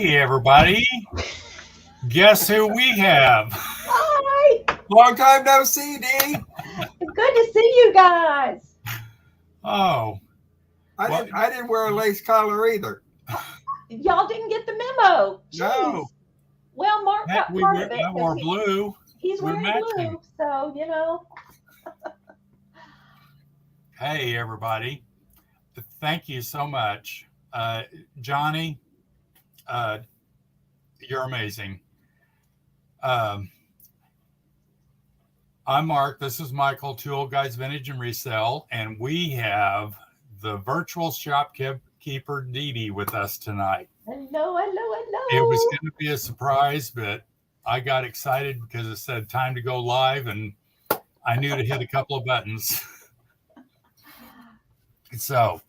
Hey, everybody. Guess who we have? Hi. Long time no see, Dee. It's good to see you guys. Oh. I didn't wear a lace collar either. Y'all didn't get the memo. Jeez. No. Well, Mark got part of it. I wore blue. He's wearing blue, so, you know. Hey, everybody. Thank you so much. Johnny, you're amazing. I'm Mark. This is Michael, Two Old Guys Vintage and Resell, and we have the virtual shopkeeper Dee Dee with us tonight. Hello. It was going to be a surprise, but I got excited because it said time to go live, and I knew to hit a couple of buttons. So,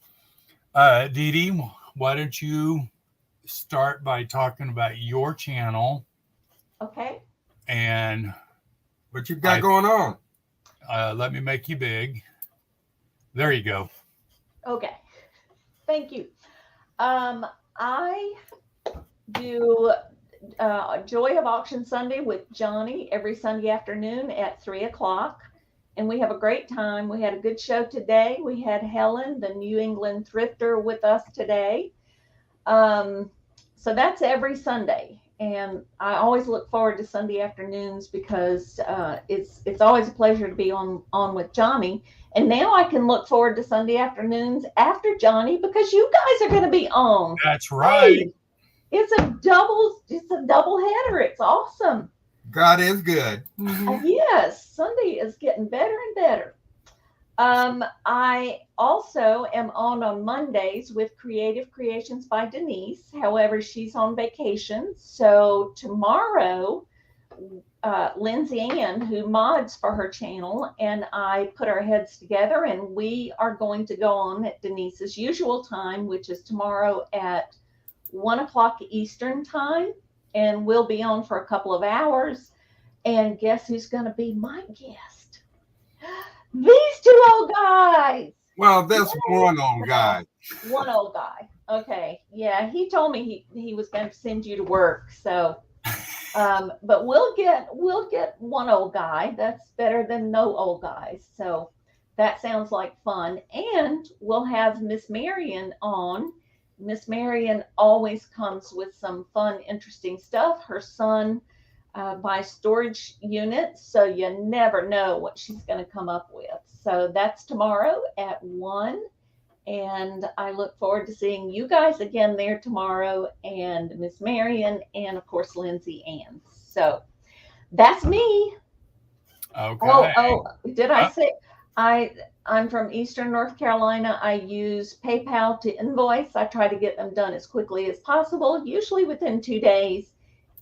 Dee Dee, why don't you start by talking about your channel? Okay. And what you've got going on? Let me make you big. There you go. Okay. Thank you. I do Joy of Auction Sunday with Johnny every Sunday afternoon at 3:00. And we have a great time. We had a good show today. We had Helen, the New England thrifter, with us today. So that's every Sunday. And I always look forward to Sunday afternoons because it's always a pleasure to be on with Johnny. And now I can look forward to Sunday afternoons after Johnny because you guys are going to be on. That's right. Hey, it's a double header. It's awesome. God is good. Yes, Sunday is getting better and better. I also am on Mondays with Creative Creations by Denise. However, she's on vacation. So tomorrow, Lindsay Ann, who mods for her channel, and I put our heads together, and we are going to go on at Denise's usual time, which is tomorrow at 1:00 Eastern time. And we'll be on for a couple of hours. And guess who's going to be my guest? These two old guys. Well, this one old guy. One old guy. Okay. Yeah, he told me he was going to send you to work. So, but we'll get one old guy. That's better than no old guys. So that sounds like fun. And we'll have Miss Marion on. Miss Marion always comes with some fun, interesting stuff. Her son buys storage units, so you never know what she's going to come up with. So that's tomorrow at 1. And I look forward to seeing you guys again there tomorrow, and Miss Marion, and of course, Lindsay Ann. So that's me. Okay. Oh, did I say I'm from Eastern North Carolina. I use PayPal to invoice. I try to get them done as quickly as possible, usually within 2 days.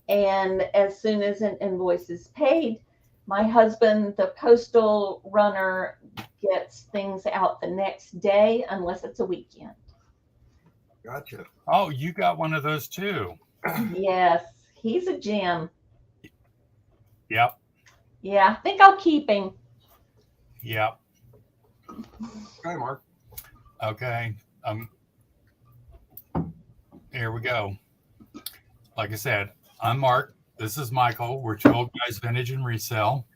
And as soon as an invoice is paid, my husband, the postal runner, gets things out the next day, unless it's a weekend. Gotcha. Oh, you got one of those too. Yes, he's a gem. Yep. Yeah, I think I'll keep him. Yep. Okay, Mark. Okay. Here we go. Like I said, I'm Mark. This is Michael. We're Two Old Guys Vintage and Resell.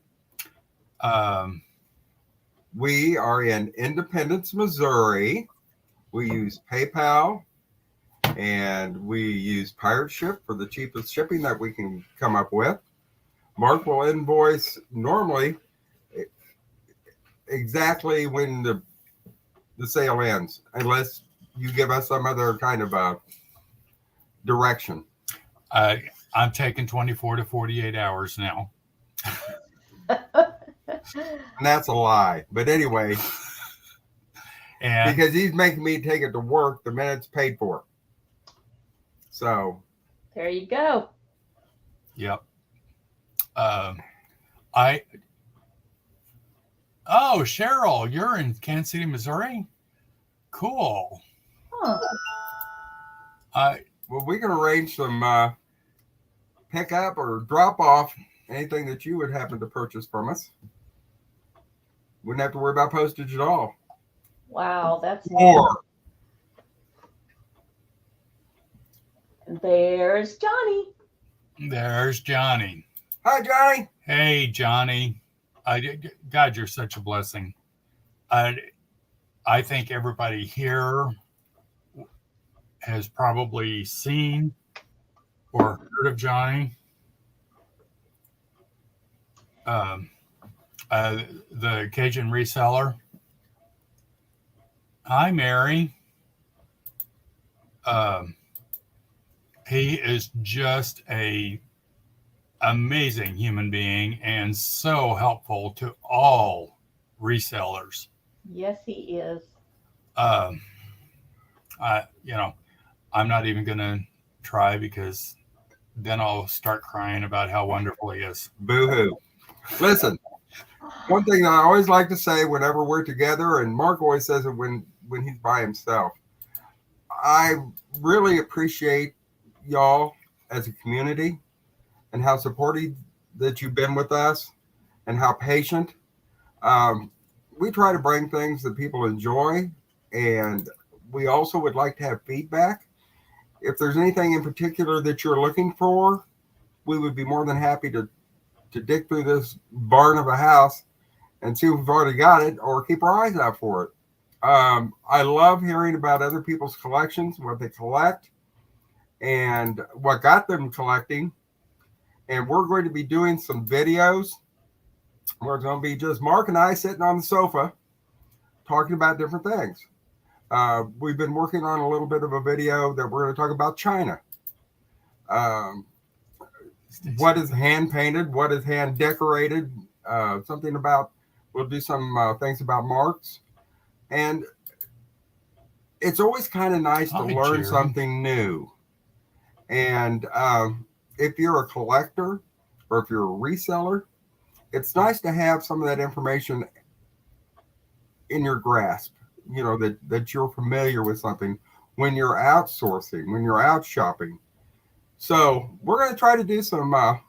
We are in Independence, Missouri. We use PayPal, and we use Pirate Ship for the cheapest shipping that we can come up with. Mark will invoice normally exactly when the sale ends, unless you give us some other kind of direction. I'm taking 24 to 48 hours now. And that's a lie. But anyway, because he's making me take it to work the minute it's paid for. So there you go. Yep. Cheryl, you're in Kansas City, Missouri? Cool. Huh. Well, we can arrange some pick up or drop off, anything that you would happen to purchase from us. Wouldn't have to worry about postage at all. Wow, that's Or There's Johnny. There's Johnny. Hi, Johnny. Hey, Johnny. God, you're such a blessing. I think everybody here has probably seen or heard of Johnny. The Cajun reseller. Hi, Mary. He is just a amazing human being and so helpful to all resellers. Yes, he is. I'm not even going to try because then I'll start crying about how wonderful he is. Boo-hoo. Listen, one thing that I always like to say whenever we're together, and Mark always says it when he's by himself, I really appreciate y'all as a community and how supportive that you've been with us and how patient. We try to bring things that people enjoy, and we also would like to have feedback. If there's anything in particular that you're looking for, we would be more than happy to dig through this barn of a house and see if we've already got it or keep our eyes out for it. I love hearing about other people's collections, what they collect, and what got them collecting. And we're going to be doing some videos where it's going to be just Mark and I sitting on the sofa talking about different things. We've been working on a little bit of a video that we're going to talk about China. What is hand painted? What is hand decorated? Something about, we'll do some things about marks. And it's always kind of nice to learn something new. And if you're a collector or if you're a reseller, it's nice to have some of that information in your grasp, that you're familiar with something when you're outsourcing, when you're out shopping. So we're going to try to do some, I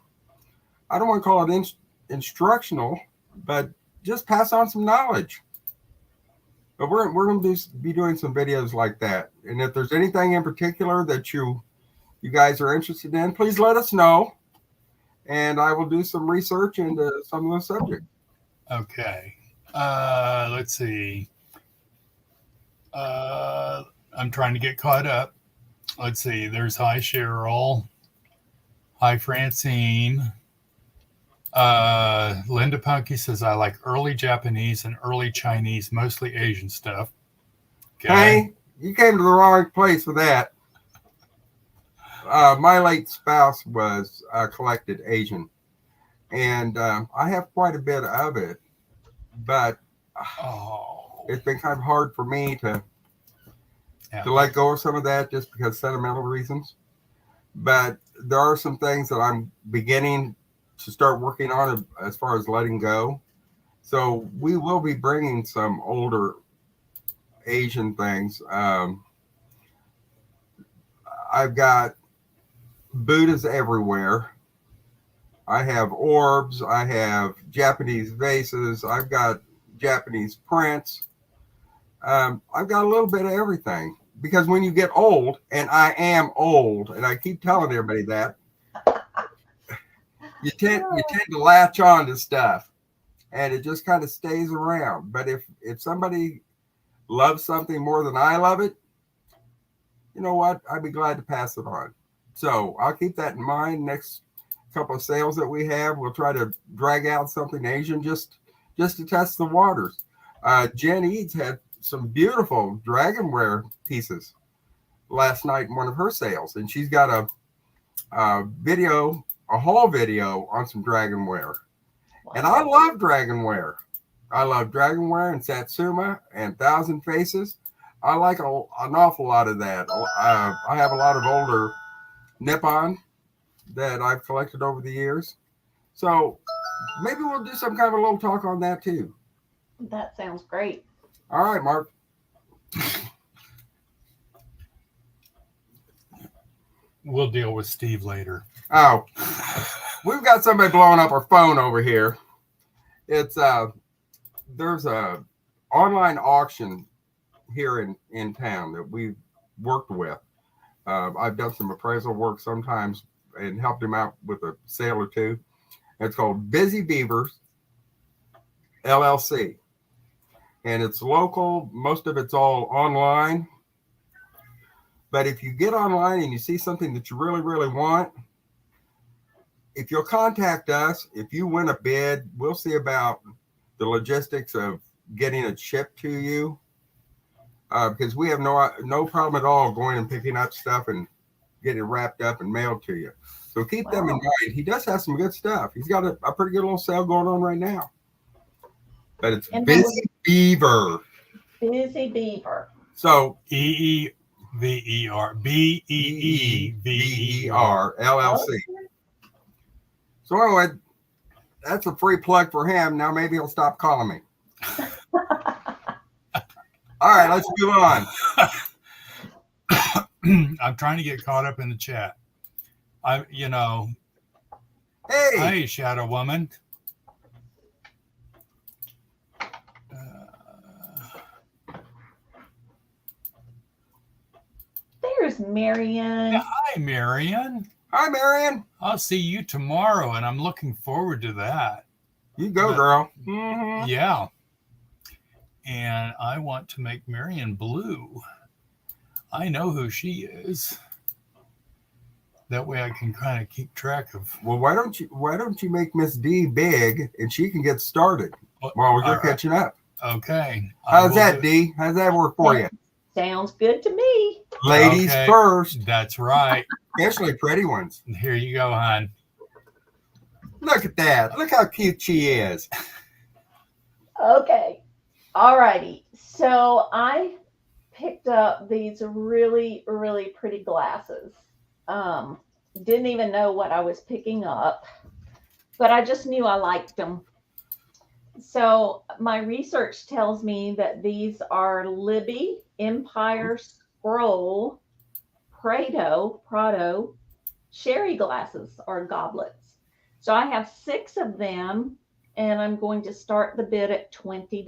don't want to call it instructional, but just pass on some knowledge. But we're going to be doing some videos like that. And if there's anything in particular that you guys are interested in, please let us know. And I will do some research into some of those subjects. Okay. Let's see. I'm trying to get caught up. Let's see. There's hi, Cheryl. Hi, Francine. Linda Punky says, I like early Japanese and early Chinese, mostly Asian stuff. Okay. Hey, you came to the wrong place with that. My late spouse was collected Asian, and I have quite a bit of it, but it's been kind of hard for me to let go of some of that just because sentimental reasons. But there are some things that I'm beginning to start working on as far as letting go. So we will be bringing some older Asian things. I've got Buddhas everywhere. I have orbs. I have Japanese vases. I've got Japanese prints. I've got a little bit of everything, because when you get old, and I am old, and I keep telling everybody that, you tend to latch on to stuff, and it just kind of stays around. But if somebody loves something more than I love it, you know what? I'd be glad to pass it on. So I'll keep that in mind. Next couple of sales that we have, we'll try to drag out something Asian just to test the waters. Jen Eads had some beautiful dragonware pieces last night in one of her sales, and she's got a haul video on some dragonware. Wow. And I love dragonware. I love dragonware and Satsuma and Thousand Faces. I like an awful lot of that. I have a lot of older Nippon that I've collected over the years. So maybe we'll do some kind of a little talk on that too. That sounds great. All right, Mark. We'll deal with Steve later. Oh, we've got somebody blowing up our phone over here. It's there's a online auction here in town that we've worked with. I've done some appraisal work sometimes and helped him out with a sale or two. It's called Busy Beavers LLC. And it's local. Most of it's all online. But if you get online and you see something that you really, really want, if you'll contact us, if you win a bid, we'll see about the logistics of getting it shipped to you. Because we have no problem at all going and picking up stuff and getting it wrapped up and mailed to you. So keep them in mind. He does have some good stuff. He's got a pretty good little sale going on right now. But it's Busy Beaver. Busy Beaver. So EEVER BEEVER LLC. So anyway, that's a free plug for him. Now maybe he'll stop calling me. All right, let's move on. I'm trying to get caught up in the chat. Hey, Shadow Woman. There's Marion. Yeah, hi, Marion. Hi, Marion. I'll see you tomorrow, and I'm looking forward to that. You go, girl. Mm-hmm. Yeah. And I want to make Marion blue. I know who she is. That way I can kind of keep track of. Well, why don't you make Miss D big and she can get started while we're catching up? Okay. How's that, D? How's that work for you? Sounds good to me. Ladies first. That's right. Especially pretty ones. Here you go, hon. Look at that. Look how cute she is. Okay. All righty. So I picked up these really, really pretty glasses. Didn't even know what I was picking up, but I just knew I liked them. So my research tells me that these are Libby, Empire, Scroll, Prado, sherry glasses or goblets. So I have 6 of them, and I'm going to start the bid at $20.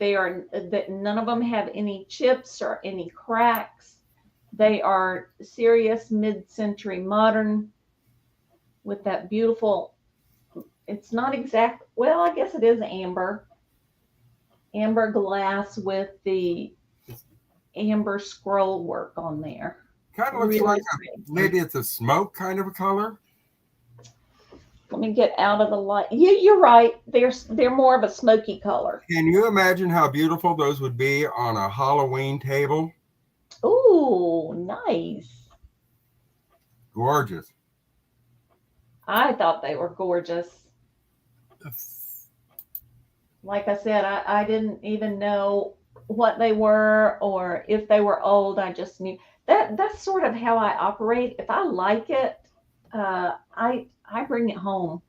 None of them have any chips or any cracks. They are serious mid-century modern with that beautiful, it's not exact, well, I guess it is amber glass with the amber scroll work on there. Kind of looks really like maybe it's a smoke kind of a color. Let me get out of the light. Yeah, you're right. They're more of a smoky color. Can you imagine how beautiful those would be on a Halloween table? Ooh, nice. Gorgeous. I thought they were gorgeous. Like I said, I didn't even know what they were or if they were old. I just knew that's sort of how I operate. If I like it, I bring it home.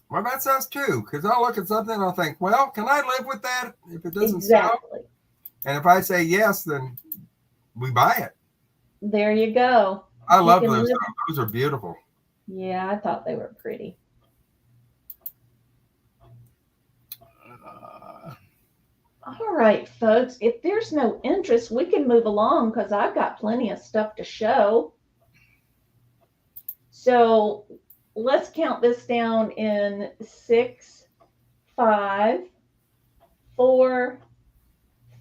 Well, that's us too, because I'll look at something and I'll think, well, can I live with that if it doesn't exactly sell? And if I say yes, then we buy it. There you go. I love those. Those are beautiful. Yeah, I thought they were pretty. All right, folks, if there's no interest, we can move along because I've got plenty of stuff to show. So let's count this down in 6, 5, 4,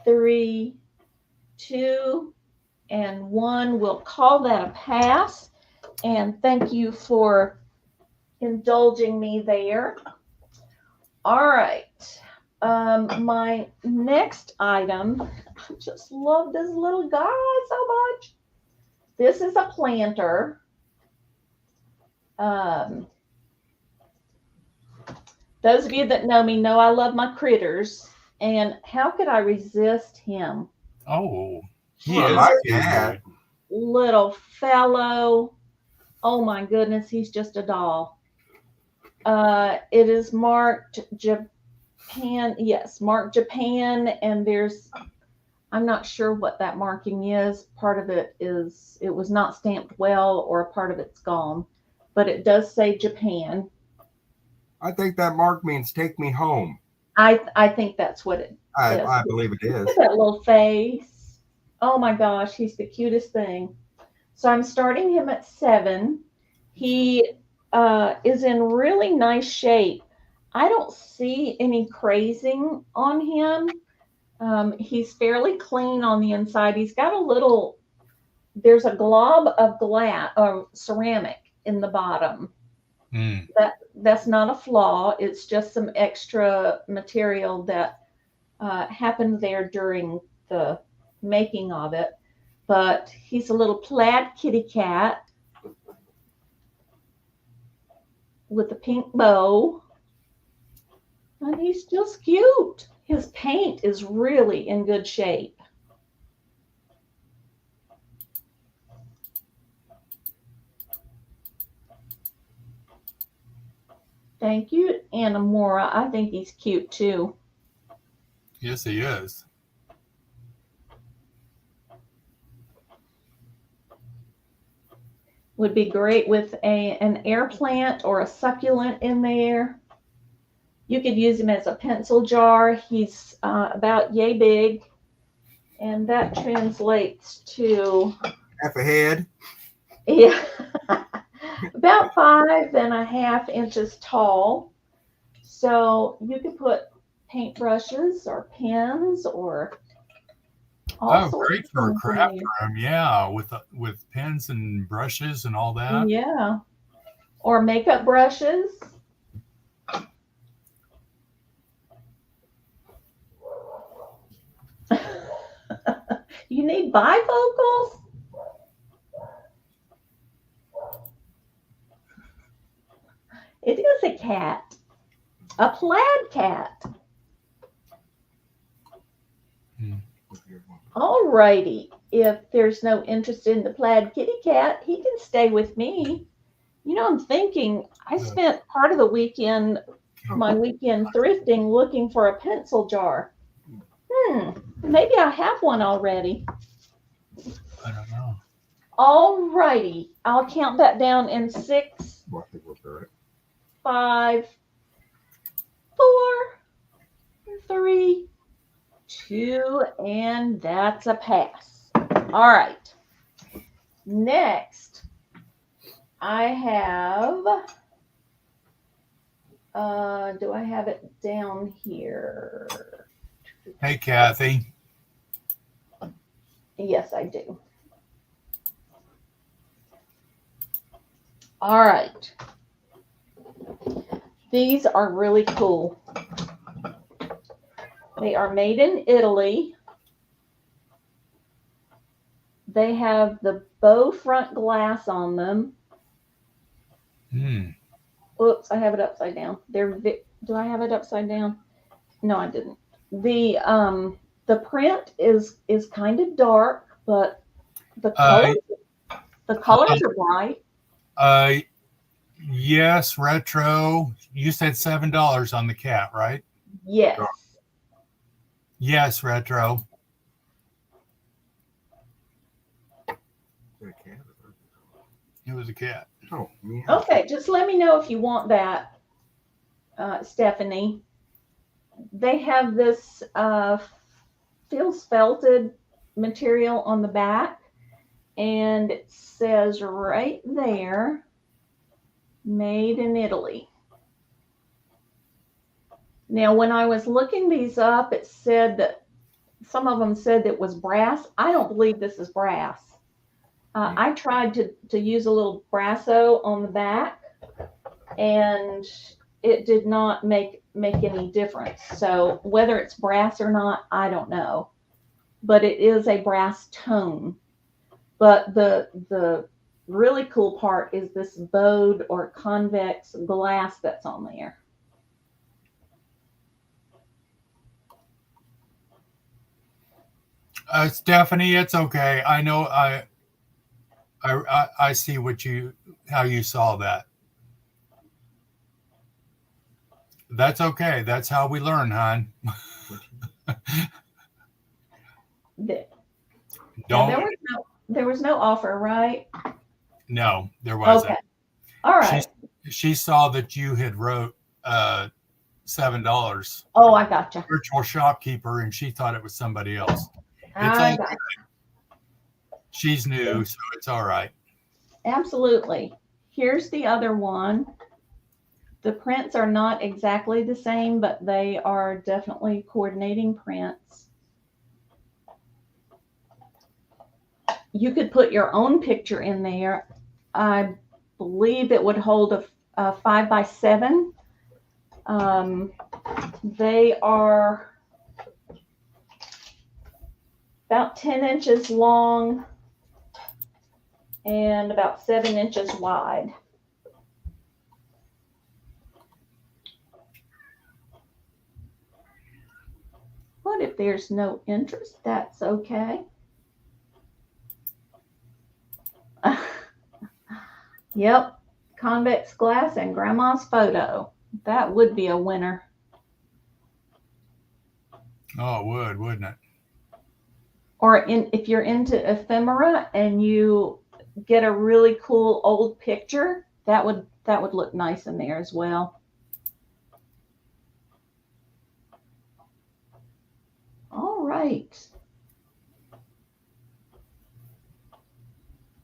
3, 2, and 1. We'll call that a pass. And thank you for indulging me there. All right. My next item, I just love this little guy so much. This is a planter. Those of you that know me know I love my critters. And how could I resist him? Oh, he is like that. Little fellow. Oh my goodness, he's just a doll. It is marked Japan. Yes, marked Japan. And I'm not sure what that marking is. Part of it was not stamped well, or a part of it's gone. But it does say Japan. I think that mark means take me home. I think that's what it is. I believe it is. Look at that little face. Oh my gosh, he's the cutest thing. So I'm starting him at 7. He is in really nice shape. I don't see any crazing on him. He's fairly clean on the inside. He's got a little, there's a glob of glass or ceramic in the bottom. Mm. That's not a flaw. It's just some extra material that happened there during the making of it. But he's a little plaid kitty cat with a pink bow. And he's just cute. His paint is really in good shape. Thank you, Anamora. I think he's cute too. Yes, he is. Would be great with an air plant or a succulent in there. You could use him as a pencil jar. He's about yay big, and that translates to Half a head. yeah, about 5.5 inches tall. So you could put paintbrushes or pens or all sorts Great of for a things in craft there. room. Yeah, with pens and brushes and all that. Yeah, or makeup brushes. You need bifocals? It is a cat, a plaid cat. All righty. If there's no interest in the plaid kitty cat, he can stay with me. You know, I'm thinking I spent part of the weekend, my weekend thrifting, looking for a pencil jar. Maybe I have one already. I don't know. All righty. I'll count that down in 6, Well, I think we'll do it. 5, 4, 3, 2, and that's a pass. All right. Next, I have, do I have it down here? Hey, Kathy. Yes, I do. All right. These are really cool. They are made in Italy. They have the bow front glass on them. Oops, I have it upside down. Do I have it upside down? No, I didn't. The print is kind of dark, but the colors are bright. Yes, retro. You said $7 on the cat, right? Yes. Yes, retro. It was a cat. Oh, yeah. Okay, just let me know if you want that, Stephanie. They have this feels felted material on the back, and it says right there, made in Italy. Now, when I was looking these up, it said that some of them said it was brass. I don't believe this is brass. I tried to use a little brasso on the back, and it did not make any difference. So whether it's brass or not, I don't know. But it is a brass tone. But the really cool part is this bowed or convex glass that's on there. Stephanie, it's okay. I know I see how you saw that. That's okay. That's how we learn, hon. There was no offer, right? No, there wasn't. Okay. All right. She saw that you had wrote $7. Oh, I gotcha. Virtual shopkeeper, and she thought it was somebody else. I got it. She's new, so it's all right. Absolutely. Here's the other one. The prints are not exactly the same, but they are definitely coordinating prints. You could put your own picture in there. I believe it would hold a 5x7. They are about 10 inches long and about 7 inches wide. But if there's no interest, that's okay. Yep, convex glass and grandma's photo. That would be a winner. Oh, it would, wouldn't it? Or if you're into ephemera and you get a really cool old picture, that would look nice in there as well. All right.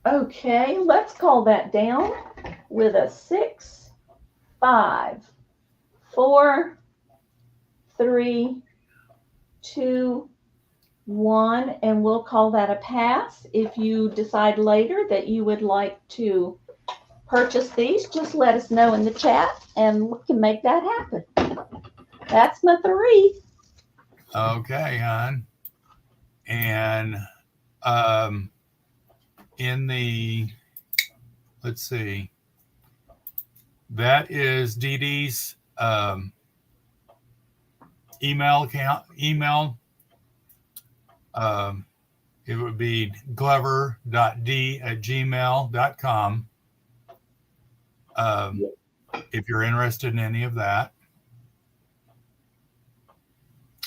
Okay, let's call that down with a 6, 5, 4, 3, 2, 1, and we'll call that a pass. If you decide later that you would like to purchase these, just let us know in the chat and we can make that happen. That's my 3. Okay, hon. And in the, let's see, that is Dee Dee's email account. It would be glover.d@gmail.com. If you're interested in any of that.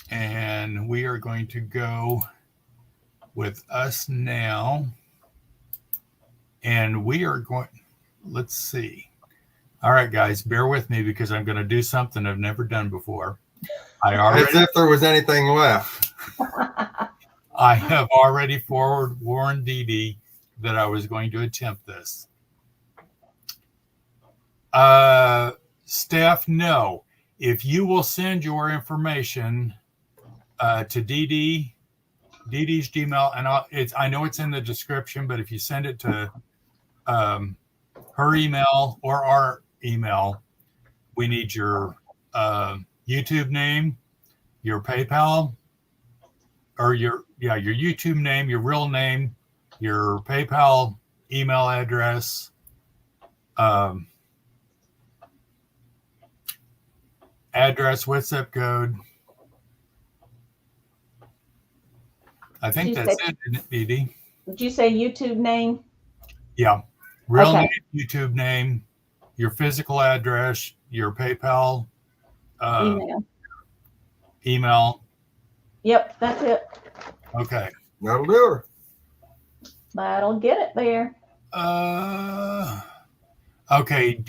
And we are going to go with us now. And we are going, let's see. All right, guys, bear with me because I'm going to do something I've never done before. As if there was anything left. I have already warned Dee Dee that I was going to attempt this. Steph, no. If you will send your information to Dee Dee's Gmail, and I know it's in the description, but if you send it to her email or our email, we need your YouTube name, your PayPal, or your YouTube name, your real name, your PayPal email address, address with zip code. I think that's it, isn't it, Dee Dee? Did you say YouTube name? Yeah. Real name, YouTube name, your physical address, your PayPal email. Yep, that's it. Okay. That'll do her. That'll get it there. Okay.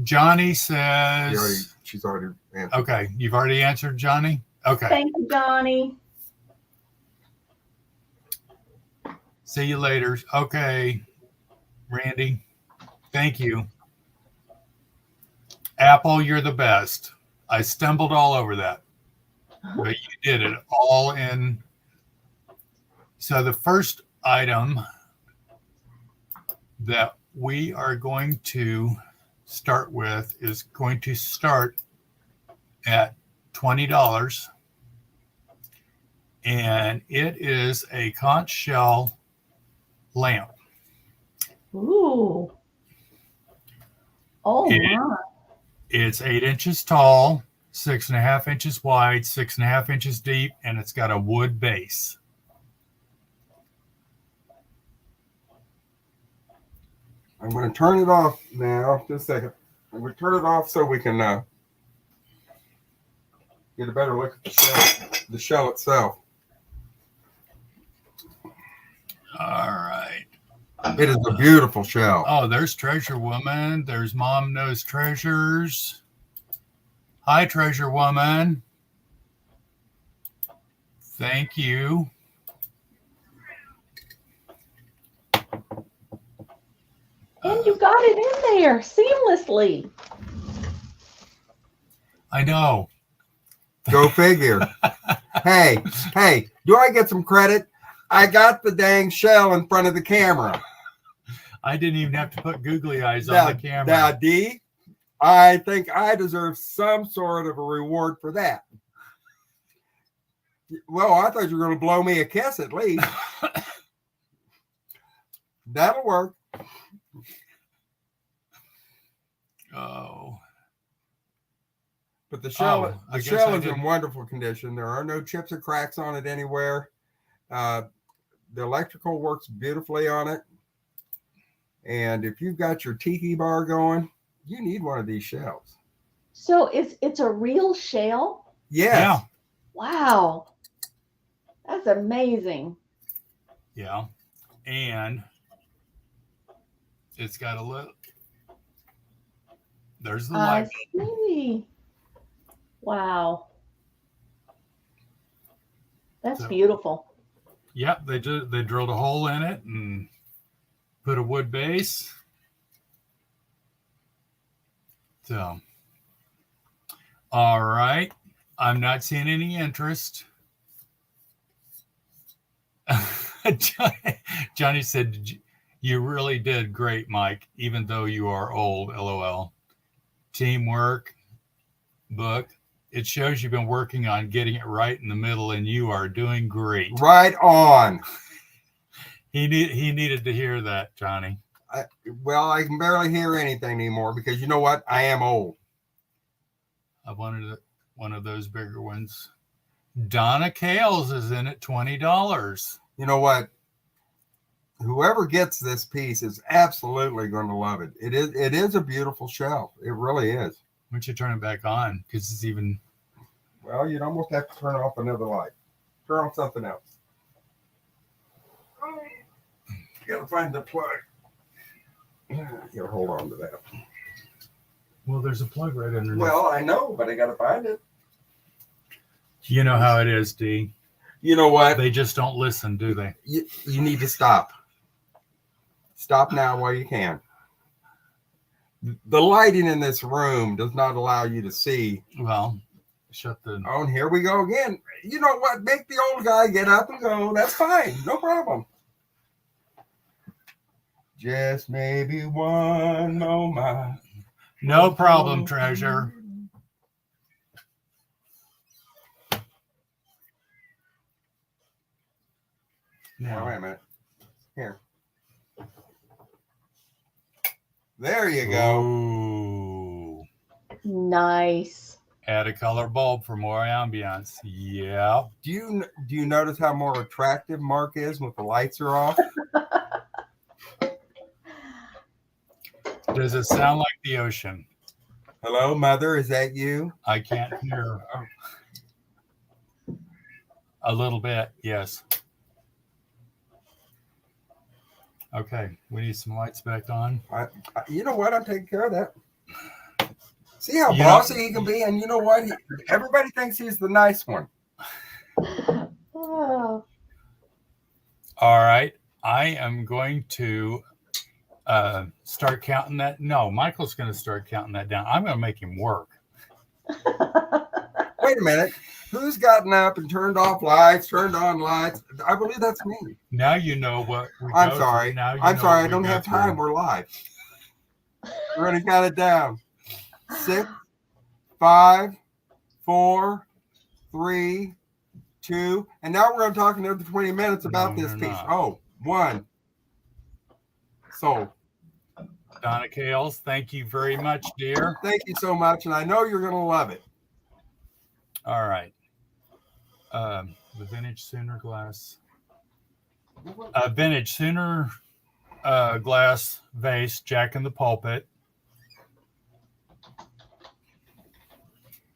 Johnny says She's already answered. Okay, you've already answered, Johnny? Okay. Thank you, Johnny. See you later. Okay, Randy. Thank you. Apple, you're the best. I stumbled all over that. But you did it all in. So the first item that we are going to start with is going to start at $20. And it is a conch shell lamp. Ooh. Oh, my. It's 8 inches tall, 6.5 inches wide, 6.5 inches deep, and it's got a wood base. I'm going to turn it off now. Just a second. I'm going to turn it off so we can get a better look at the shell itself. All right. It is a beautiful shell. Oh, there's Treasure Woman. There's Mom Knows Treasures. Hi, Treasure Woman. Thank you. you got it in there seamlessly. I know. Go figure. Hey, do I get some credit? I got the dang shell in front of the camera. I didn't even have to put googly eyes on the camera. Now, D, I think I deserve some sort of a reward for that. Well, I thought you were going to blow me a kiss at least. That'll work. Oh. But the shell, I the guess shell I is in didn't- wonderful condition. There are no chips or cracks on it anywhere. The electrical works beautifully on it. And if you've got your tiki bar going, you need one of these shells. So it's a real shell? Yes. Yeah. Wow. That's amazing. Yeah. And it's got a little. There's the I light. see. Wow. That's So- beautiful. Yep, they drilled a hole in it and put a wood base. So, all right. I'm not seeing any interest. Johnny said, "You really did great, Mike, even though you are old, LOL. Teamwork, book. It shows you've been working on getting it right in the middle, and you are doing great." Right on. He needed to hear that, Johnny. Well, I can barely hear anything anymore because you know what? I am old. I wanted one of those bigger ones. Donna Kales is in at $20. You know what? Whoever gets this piece is absolutely going to love it. It is a beautiful shell. It really is. Why don't you turn it back on? Because it's even. Well, you'd almost have to turn off another light. Turn on something else. You gotta find the plug. Here, hold on to that. Well, there's a plug right underneath. Well, I know, but I gotta find it. You know how it is, D. You know what? They just don't listen, do they? You need to stop. Stop now while you can. The lighting in this room does not allow you to see. Well, shut the. Oh, and here we go again. You know what? Make the old guy get up and go. That's fine. No problem. Just maybe one moment. No problem, treasure. Now, wait Now, a minute. Here. There you go. ooh, Nice. add a color bulb for more ambiance. Yeah. Do you notice how more attractive Mark is when the lights are off? Does it sound like the ocean? Hello, Mother. Is that you? I can't hear. A little bit, yes. Okay, we need some lights back on. You know what? I'm taking care of that. See how You know- bossy he can be, and you know what? Everybody thinks he's the nice one. Oh, All right, I am going to start counting that. No, Michael's going to start counting that down. I'm going to make him work. Wait a minute. Who's gotten up and turned off lights, turned on lights? I believe that's me. Now you know what we I'm go sorry. through. Now you I'm know sorry. what I we don't go have through. time. We're live. We're going to count it down. 6, 5, 4, 3, 2. And now we're going to talk another 20 minutes about No, this we're piece. not. Oh, 1. Sold. Donna Kales, thank you very much, dear. Thank you so much. And I know you're going to love it. All right. The vintage Sooner glass. Vintage Sooner glass vase, Jack in the Pulpit.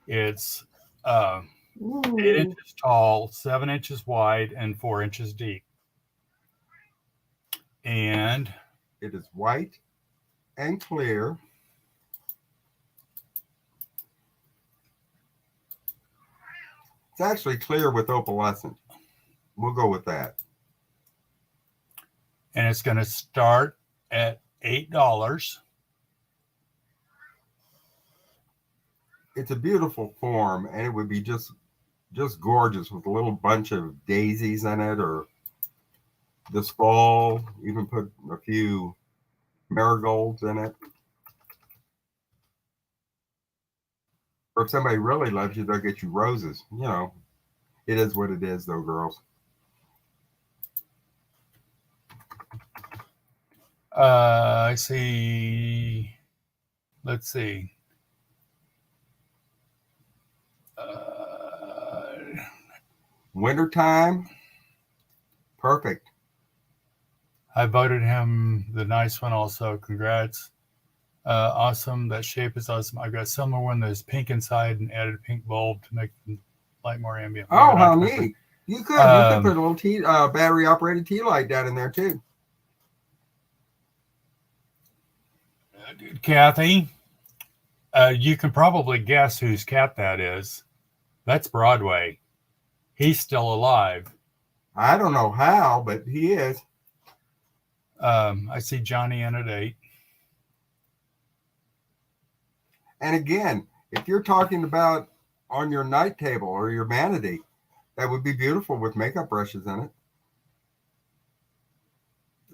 It's 8 ooh. inches tall, 7 inches wide, and 4 inches deep. And It is white and clear. It's actually clear with opalescent. We'll go with that. it's going to start at $8. It's a beautiful form, and it would be just gorgeous with a little bunch of daisies in it, or this fall, even put a few marigolds in it. Or if somebody really loves you, they'll get you roses. You know, it is what it is, though, girls. I see. Let's see. Wintertime, perfect. I voted him the nice one also. Congrats. Awesome. That shape is awesome. I got similar one that's pink inside and added a pink bulb to make the light more ambient. Oh, how neat. You could put a little battery operated tea light down in there too. Kathy, you can probably guess whose cat that is. That's Broadway. He's still alive. I don't know how, but he is. I see Johnny in at 8. And again, if you're talking about on your night table or your vanity, that would be beautiful with makeup brushes in it.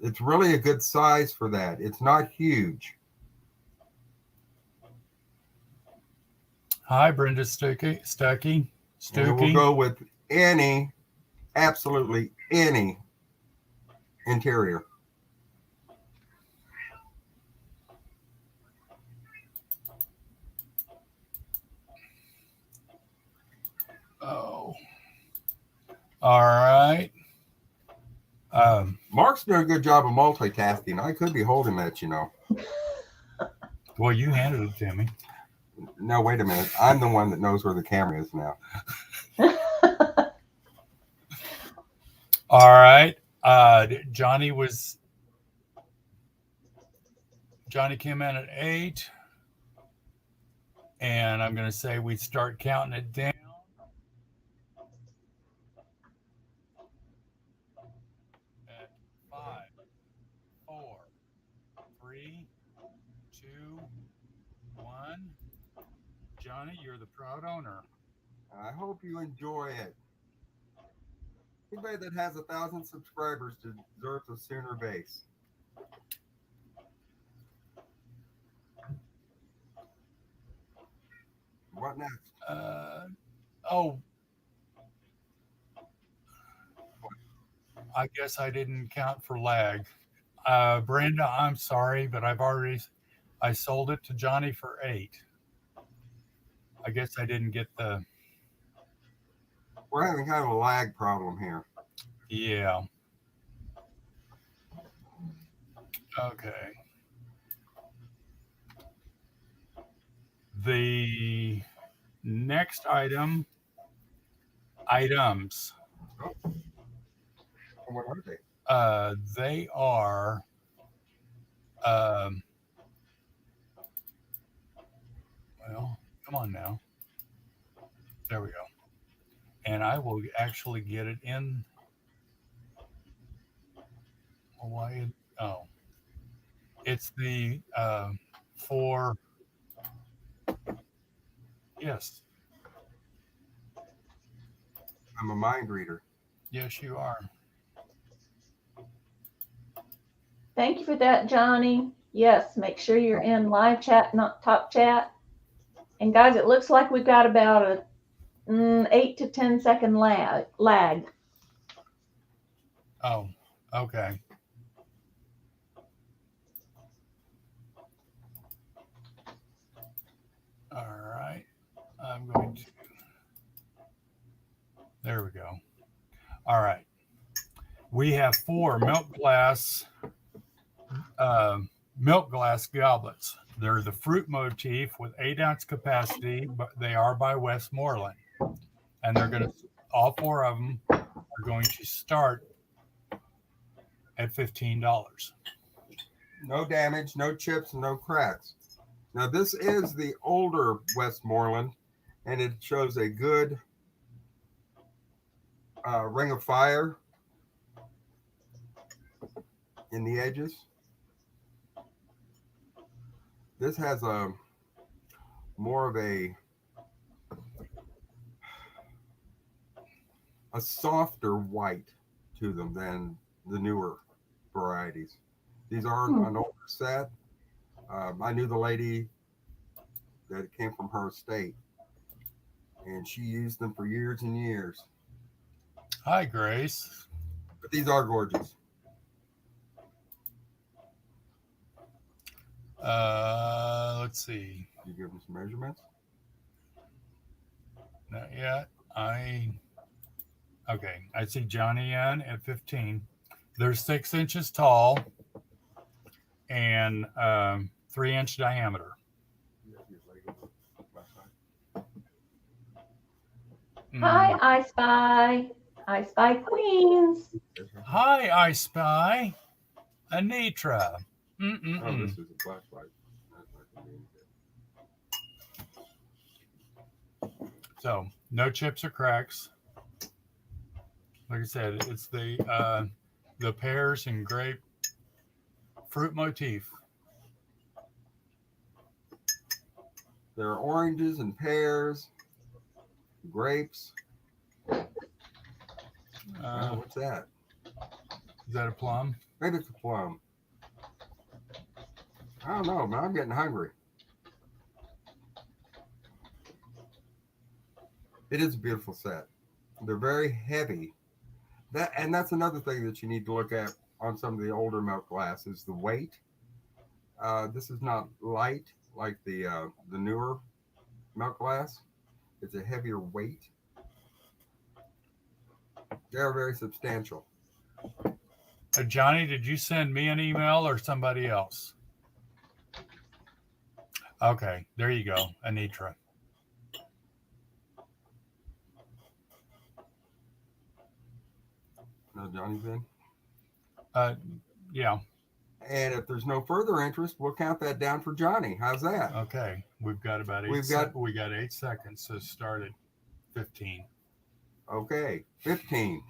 It's really a good size for that. It's not huge. Hi, Brenda Stuckey. And we'll go with absolutely any interior. Oh. All right. Mark's doing a good job of multitasking. I could be holding that, you know. Well, you handed it to me. No, wait a minute. I'm the one that knows where the camera is now. All right. Johnny came in at 8. And I'm going to say we start counting it down. At 5, 4, 3, 2, 1. Johnny, you're the proud owner. I hope you enjoy it. Anybody that has 1,000 subscribers deserves a sooner vase. What next? I guess I didn't count for lag. Brenda, I'm sorry, but I sold it to Johnny for 8. I guess I didn't get the. We're having kind of a lag problem here. Yeah. Okay. The next items. What are they? They are. Well, come on now. There we go. And I will actually get it in. Why? Oh, it's the 4. Yes. I'm a mind reader. Yes, you are. Thank you for that, Johnny. Yes, make sure you're in live chat, not top chat. And guys, it looks like we've got about a 8 to 10 second lag. Oh, okay. All right. I'm going to. There we go. All right. We have 4 milk glass goblets. They're the fruit motif with 8-ounce capacity, but they are by Westmoreland. And all 4 of them are going to start at $15. No damage, no chips, no cracks. Now, this is the older Westmoreland, and it shows a good ring of fire in the edges. This has a more of a softer white to them than the newer varieties. These are an older set. I knew the lady that came from her estate, and she used them for years and years. Hi, Grace. But these are gorgeous. Let's see. You give them some measurements? Not yet. Okay. I see Johnny N at 15. They're 6 inches tall and 3-inch diameter. Hi, I Spy. I Spy Queens. Hi, I Spy. Anitra. Oh, this is a flashlight. So no chips or cracks. Like I said, it's the pears and grape fruit motif. There are oranges and pears, grapes. What's that? Is that a plum? Maybe it's a plum. I don't know, but I'm getting hungry. It is a beautiful set. They're very heavy. That's another thing that you need to look at on some of the older milk glass is the weight. This is not light like the newer milk glass. It's a heavier weight. They're very substantial. Johnny, did you send me an email or somebody else? Okay, there you go, Anitra. No, Johnny's in? Yeah. And if there's no further interest, we'll count that down for Johnny. How's that? Okay, we've got about we got 8 seconds, so start at 15. Okay, 15,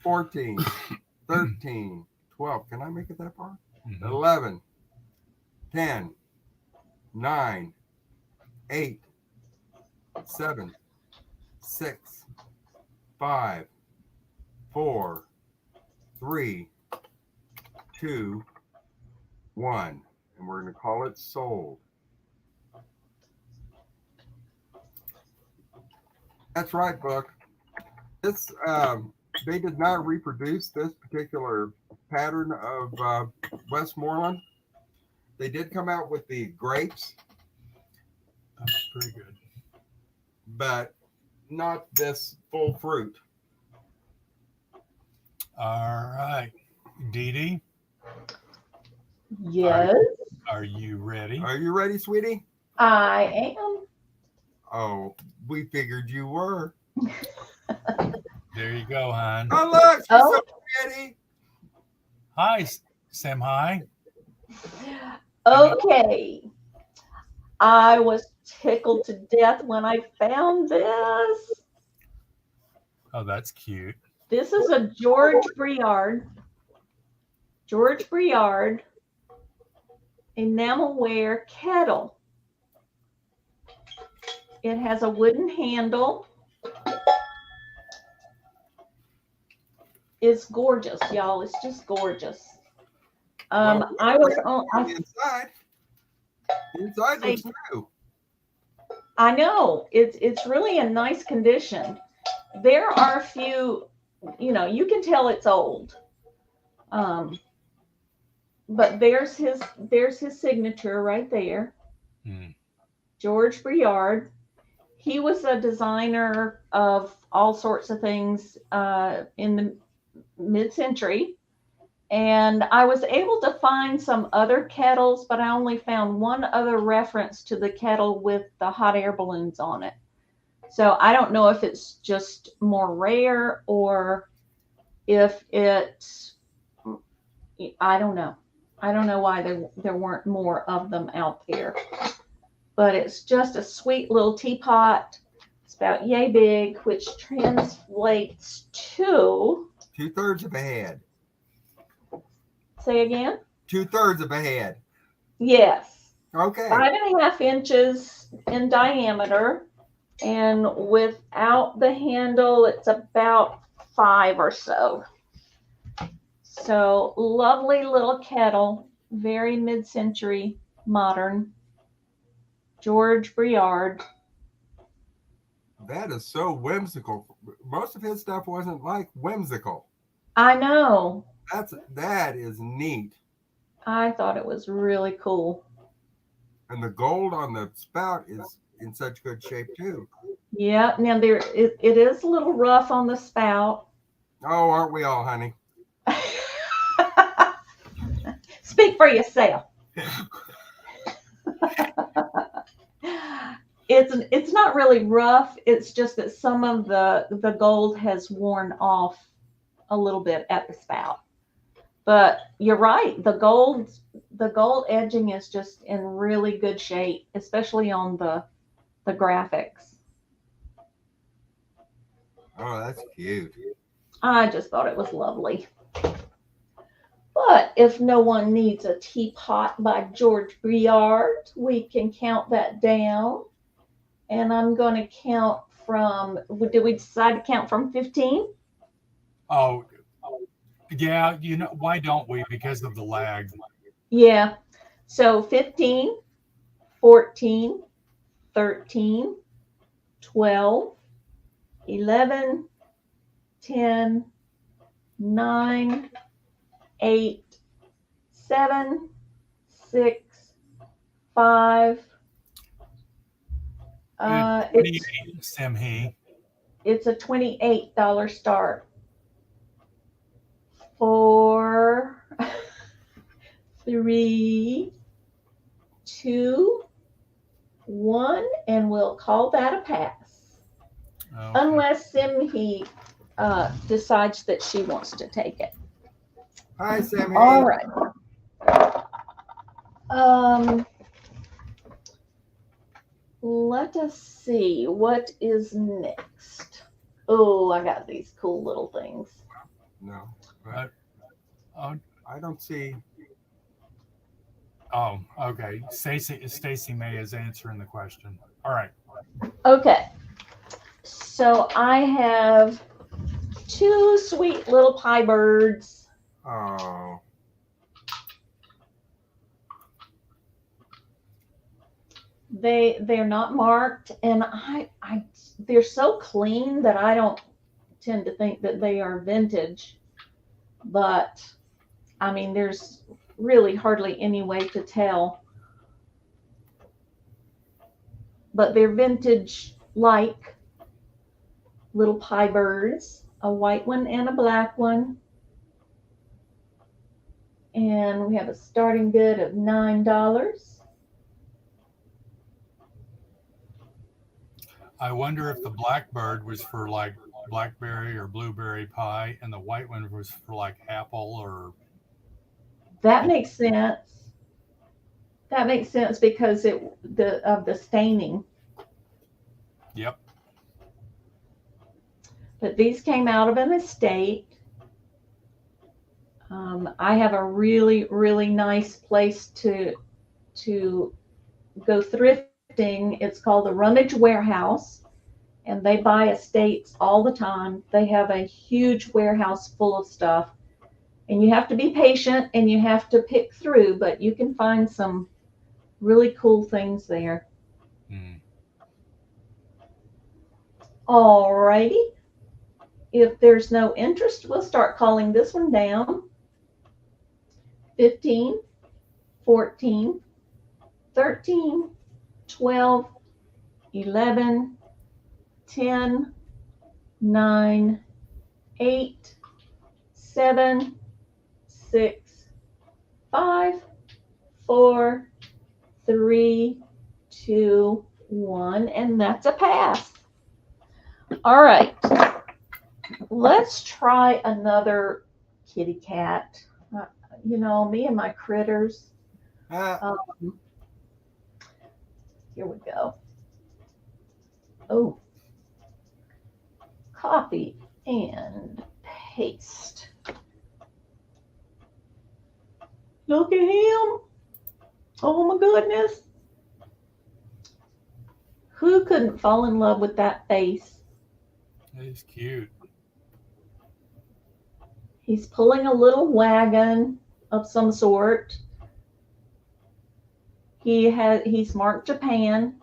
14, 13, 12. Can I make it that far? 11, 10, 9, 8, 7, 6, 5, 4, 3, 2, 1. And we're going to call it sold. That's right, Buck. This they did not reproduce this particular pattern of Westmoreland. They did come out with the grapes. That's pretty good. But not this full fruit. All right. Dee Dee? Yes. Are you ready? Are you ready, sweetie? I am. Oh, we figured you were. There you go, hon. Oh, look, she's so pretty. Hi, Sam. Hi. Okay. I was tickled to death when I found this. Oh, that's cute. This is a George Briard enamelware kettle. It has a wooden handle. It's gorgeous, y'all. It's just gorgeous. Well, I was on the inside. The inside looks new. I know it's really in nice condition. There are a few, you can tell it's old. But there's his signature right there. George Briard. He was a designer of all sorts of things in the mid-century. And I was able to find some other kettles, but I only found one other reference to the kettle with the hot air balloons on it. So I don't know if it's just more rare or if it's, I don't know. I don't know why there weren't more of them out there. But it's just a sweet little teapot. It's about yay big, which translates to 2/3 of a head. Say again? 2/3 of a head. Yes. Okay. 5.5 inches in diameter, and without the handle, it's about 5 or so. So lovely little kettle, very mid-century, modern. George Briard. That is so whimsical. Most of his stuff wasn't like whimsical. I know. That is neat. I thought it was really cool. And the gold on the spout is in such good shape too. Yeah, now it is a little rough on the spout. Oh, aren't we all, honey? Speak for yourself. It's not really rough. It's just that some of the gold has worn off a little bit at the spout. But you're right. The gold edging is just in really good shape, especially on the graphics. Oh, that's cute. I just thought it was lovely. But if no one needs a teapot by George Briard, we can count that down. And I'm going to count from, did we decide to count from 15? Oh, yeah. Why don't we? Because of the lag. Yeah. So 15, 14, 13, 12, 11, 10, 9, 8, 7, 6, 5. It's a $28 start. 4, 3, 2, 1, and we'll call that a pass. Okay. Unless Simhe decides that she wants to take it. Hi, Simhe. All right. Let us see what is next. Oh, I got these cool little things. No, I don't see. Oh, okay. Stacy May is answering the question. All right. Okay. So I have 2 sweet little pie birds. Oh. They're not marked, and they're so clean that I don't tend to think that they are vintage. But I mean, there's really hardly any way to tell. But they're vintage like little pie birds, a white one and a black one. And we have a starting bid of $9. I wonder if the blackbird was for like blackberry or blueberry pie, and the white one was for like apple or. That makes sense. That makes sense because of the staining. Yep. But these came out of an estate. I have a really, really nice place to go thrifting. It's called the Rummage Warehouse, and they buy estates all the time. They have a huge warehouse full of stuff, and you have to be patient and you have to pick through, but you can find some really cool things there. All righty. If there's no interest, we'll start calling this one down. 15, 14, 13, 12, 11, 10, 9, 8, 7, 6, 5, 4, 3, 2, 1, and that's a pass. All right. Let's try another kitty cat. Me and my critters. Here we go. Oh, copy and paste. Look at him. Oh my goodness. Who couldn't fall in love with that face? It's cute. He's pulling a little wagon of some sort. He's marked Japan.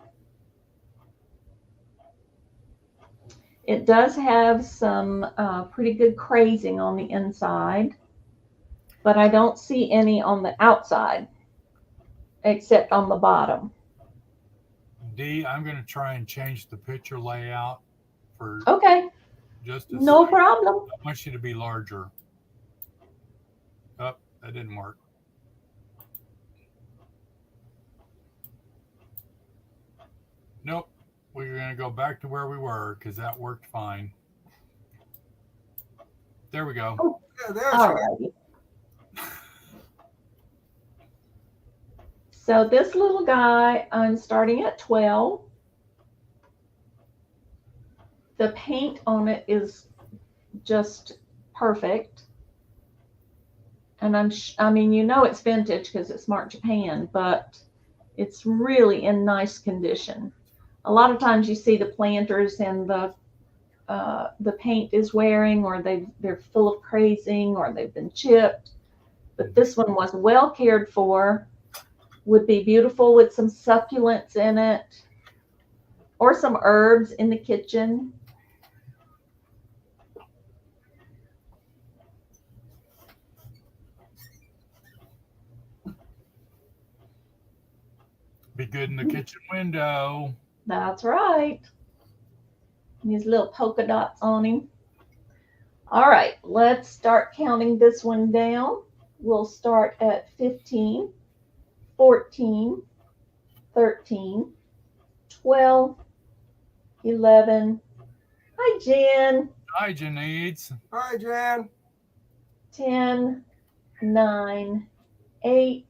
It does have some pretty good crazing on the inside, but I don't see any on the outside except on the bottom. D, I'm going to try and change the picture layout for Okay, just a no second. problem. I want you to be larger. Oh, that didn't work. Nope. We're going to go back to where we were because that worked fine. There we go. Oh, Yeah, there's all righty. So this little guy, I'm starting at 12. The paint on it is just perfect. And I mean, you know it's vintage because it's marked Japan, but it's really in nice condition. A lot of times you see the planters and the paint is wearing, or they're full of crazing, or they've been chipped. But this one was well cared for. Would be beautiful with some succulents in it, or some herbs in the kitchen. Be good in the kitchen window. That's right. These little polka dots on him. All right, let's start counting this one down. We'll start at 15, 14, 13, 12, 11. Hi, Jen. Hi, Janice. Hi, Jan. 10, 9, 8,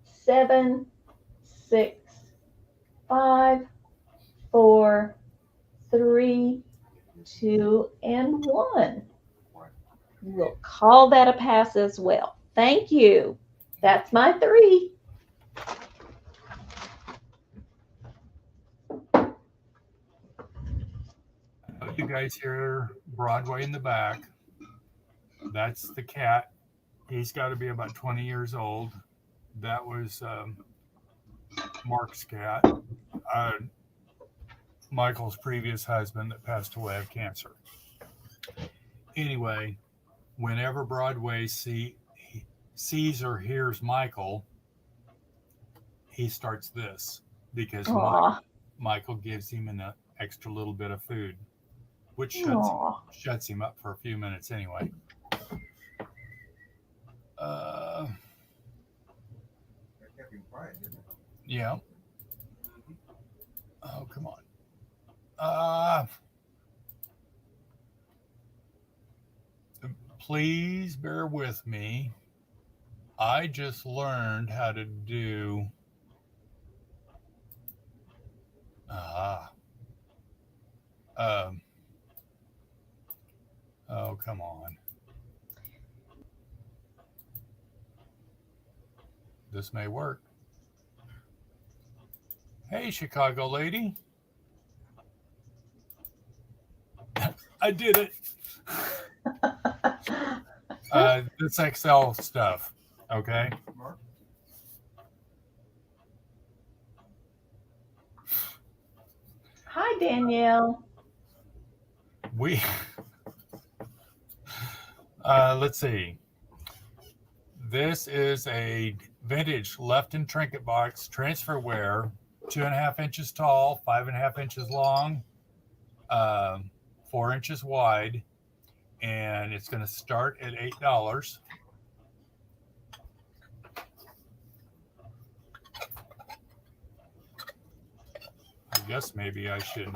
7, 6, 5, 4, 3, 2, and 1. We'll call that a pass as well. Thank you. That's my 3. You guys hear Broadway in the back. That's the cat. He's got to be about 20 years old. That was Mark's cat, Michael's previous husband that passed away of cancer. Anyway, whenever Broadway sees or hears Michael, he starts this because Michael gives him an extra little bit of food, which shuts him up for a few minutes anyway. Yeah. Oh, come on. Please bear with me. I just learned how to do. Oh, come on. This may work. Hey, Chicago lady. I did it. This Excel stuff. Okay. Hi, Danielle. Let's see. This is a vintage Lefton Trinket box, transferware, 2.5 inches tall, 5.5 inches long, 4 inches wide, and it's going to start at $8. I guess maybe I should.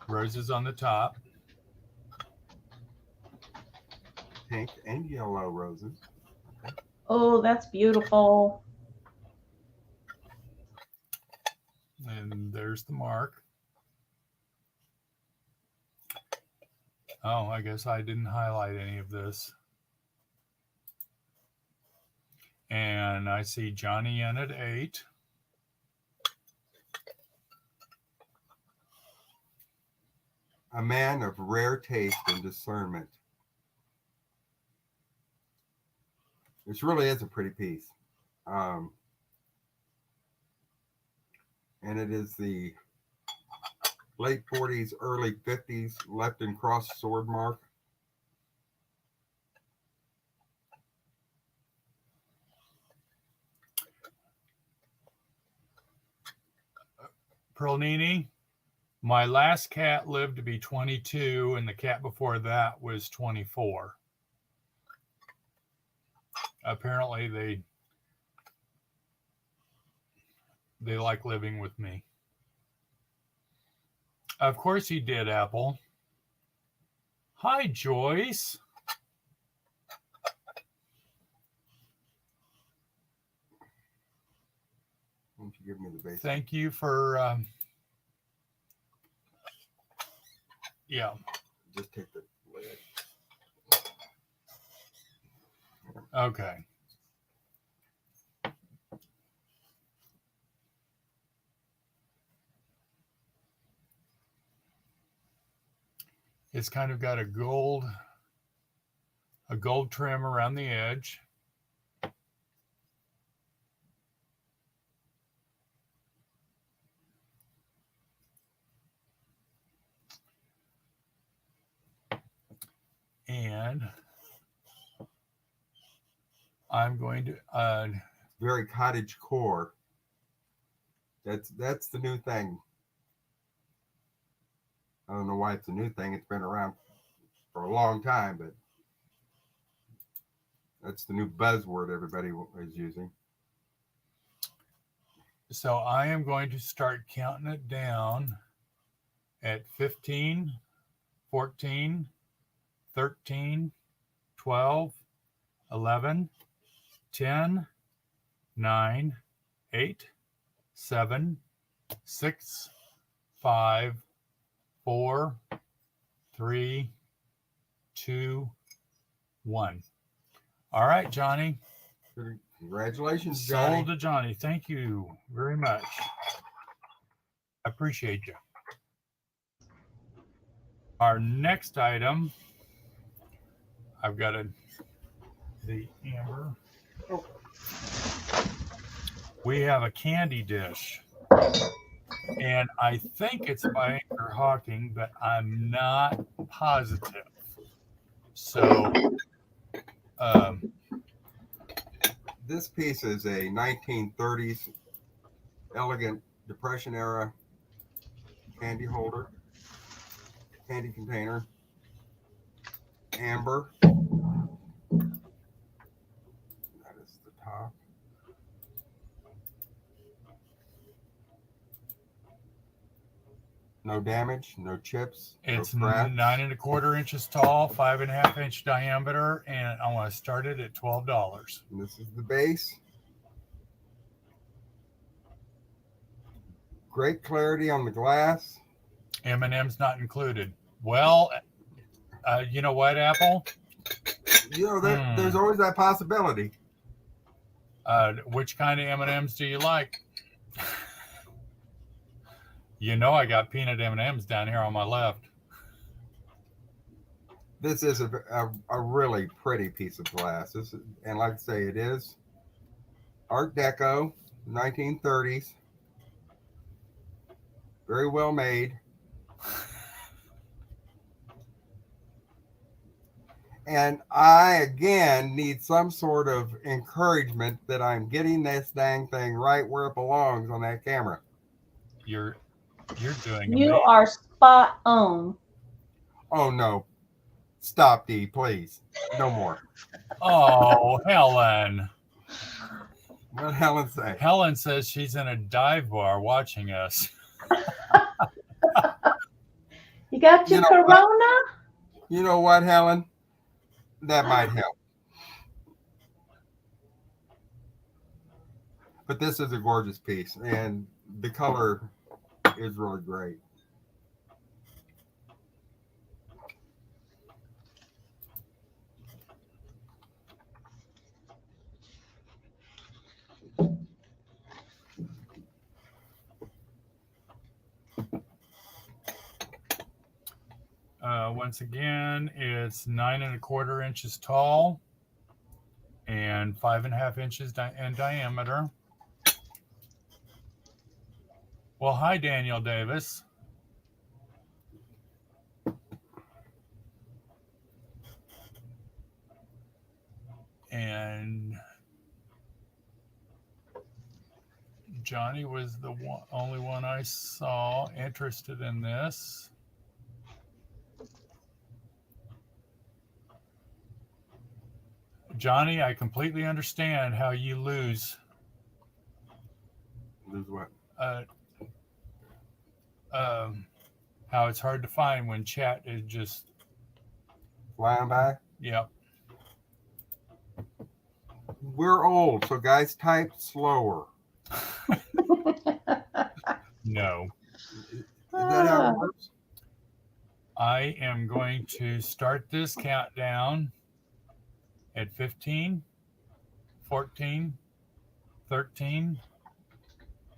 Roses on the top. Pink and yellow roses. Okay. Oh, that's beautiful. And there's the mark. Oh, I guess I didn't highlight any of this. And I see Johnny in at 8. A man of rare taste and discernment. This really is a pretty piece. And it is the late 40s, early 50s Lefton cross sword mark. Perlini, my last cat lived to be 22, and the cat before that was 24. Apparently, they like living with me. Of course he did, Apple. Hi, Joyce. Why don't you give me the base? Thank you for, yeah. Just take the lid. Okay. It's kind of got a gold trim around the edge. And I'm going to very cottage core. That's the new thing. I don't know why it's a new thing. It's been around for a long time, but that's the new buzzword everybody is using. So I am going to start counting it down at 15, 14, 13, 12, 11, 10, 9, 8, 7, 6, 5, 4, 3, 2, 1. All right, Johnny. Congratulations, Johnny. Sold to Johnny. Thank you very much. I appreciate you. Our next item, I've got the amber. Oh. We have a candy dish. And I think it's by Anchor Hocking, but I'm not positive. So, this piece is a 1930s elegant Depression era candy holder, candy container, amber. That is the top. No damage, no chips. It's no cracks. 9 1/4 inches tall, 5.5 inch diameter, and I want to start it at $12. And this is the base. Great clarity on the glass. M&M's not included. Well, you know what, Apple? You know, there's always that possibility. Which kind of M&M's do you like? You know, I got peanut M&M's down here on my left. This is a really pretty piece of glass. And like I say, it is Art Deco, 1930s. Very well made. And I, again, need some sort of encouragement that I'm getting this dang thing right where it belongs on that camera. You're doing You amazing. are spot on. Oh, no. Stop, Dee, please. No more. Oh, Helen. What did Helen say? Helen says she's in a dive bar watching us. You got your Corona? You know what, Helen? That might help. But this is a gorgeous piece, and the color is really great. Once again, it's 9 1/4 inches tall and 5 1/2 inches in diameter. Well, hi, Daniel Davis. And Johnny was the only one I saw interested in this. Johnny, I completely understand how you lose. Lose what? How it's hard to find when chat is just Flying by? Yep. We're old, so guys, type slower. No. Is that how it works? I am going to start this countdown at 15, 14, 13,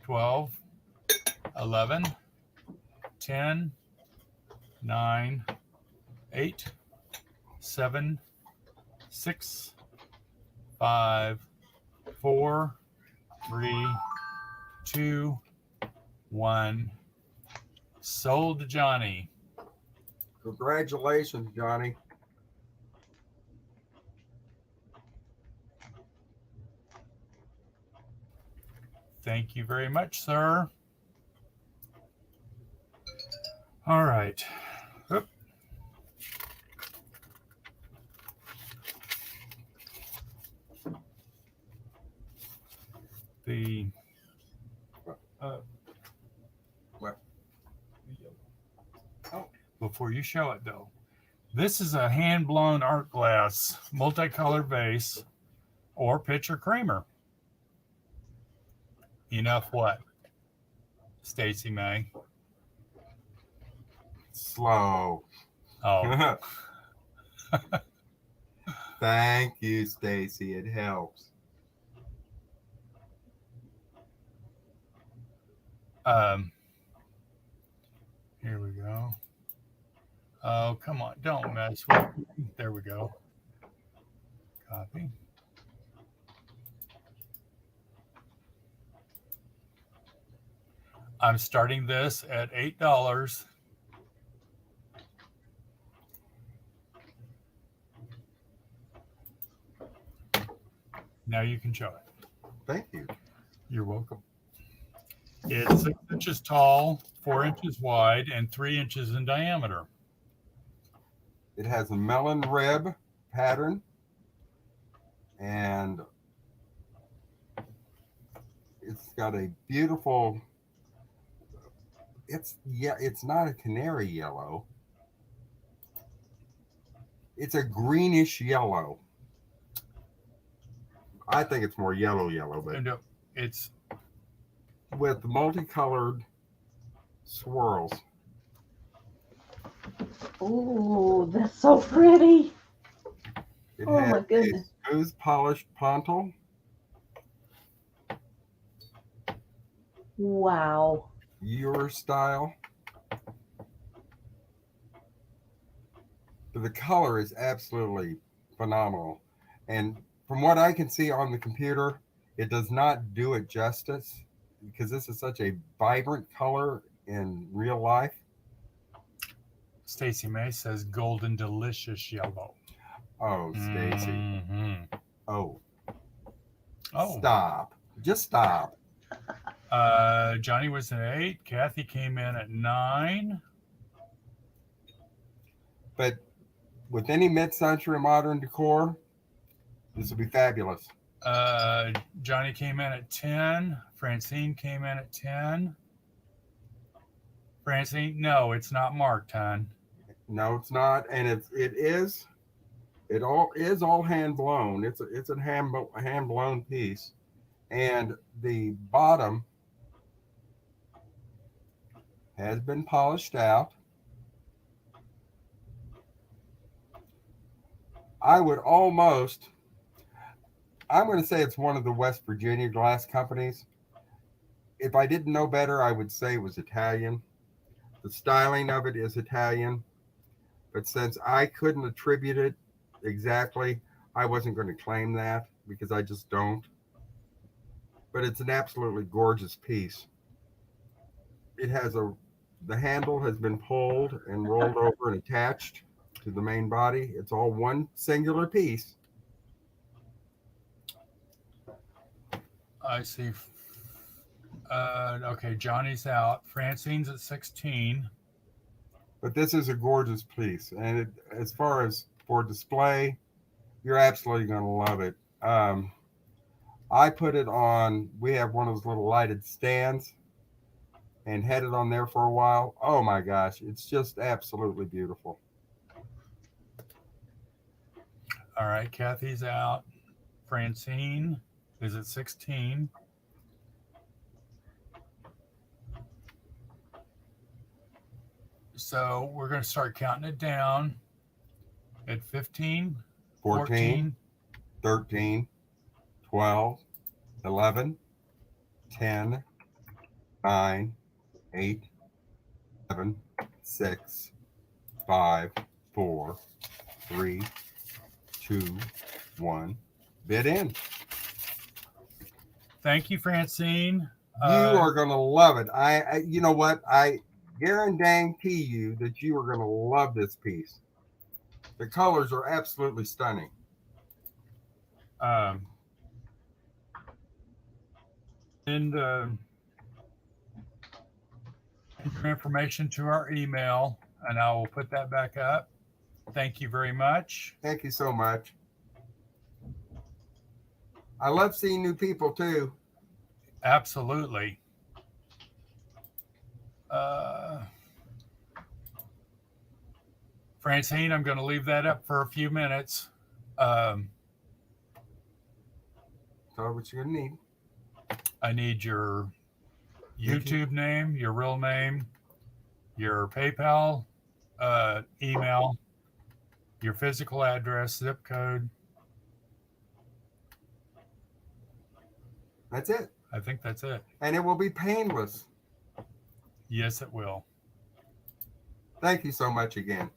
12, 11, 10, 9, 8, 7, 6, 5, 4, 3, 2, 1. Sold to Johnny. Congratulations, Johnny. Thank you very much, sir. All right. Oop. The What? Oh, before you show it though, this is a hand-blown art glass multicolored vase or pitcher creamer. Enough what? Stacy May. Slow. Oh. Thank you, Stacy. It helps. Here we go. Oh, come on. Don't mess with me. There we go. Copy. I'm starting this at $8. Now you can show it. Thank you. You're welcome. It's 6 inches tall, 4 inches wide, and 3 inches in diameter. It has a melon rib pattern, and it's got a beautiful, it's not a canary yellow. It's a greenish yellow. I think it's more yellow, but And it's with multicolored swirls. Oh, that's so pretty. It Oh has my goodness. a smooth polished pontal. Wow. Your style. But the color is absolutely phenomenal. And from what I can see on the computer, it does not do it justice because this is such a vibrant color in real life. Stacy May says golden delicious yellow. Oh, Stacy. Mm-hmm. Oh. Oh. Stop. Just stop. Johnny was at 8. Kathy came in at 9. But with any mid-century modern decor, this would be fabulous. Johnny came in at 10. Francine came in at 10. Francine, no, it's not marked, hon. No, it's not, and it all is hand blown. It's a hand blown piece, and the bottom has been polished out. I'm going to say it's one of the West Virginia glass companies. If I didn't know better, I would say it was Italian. The styling of it is Italian, But since I couldn't attribute it exactly, I wasn't going to claim that because I just don't. But it's an absolutely gorgeous piece. It has the handle has been pulled and rolled over and attached to the main body. It's all one singular piece. I see. Okay, Johnny's out. Francine's at 16. But this is a gorgeous piece. And as far as for display, you're absolutely going to love it. I put it on, we have one of those little lighted stands and had it on there for a while. Oh my gosh, it's just absolutely beautiful. All right, Kathy's out. Francine is at 16. So we're going to start counting it down at 15, 14, 13, 12, 11, 10, 9, 8, 7, 6, 5, 4, 3, 2, 1. Bid in. Thank you, Francine. You are going to love it. You know what? I guarantee you that you are going to love this piece. The colors are absolutely stunning. Send information to our email, and I will put that back up. Thank you very much. Thank you so much. I love seeing new people too. Absolutely. Francine, I'm going to leave that up for a few minutes. Tell her what you're going to need. I need your YouTube name, your real name, your PayPal email, your physical address, zip code. That's it. I think that's it. And it will be painless. Yes, it will. Thank you so much again.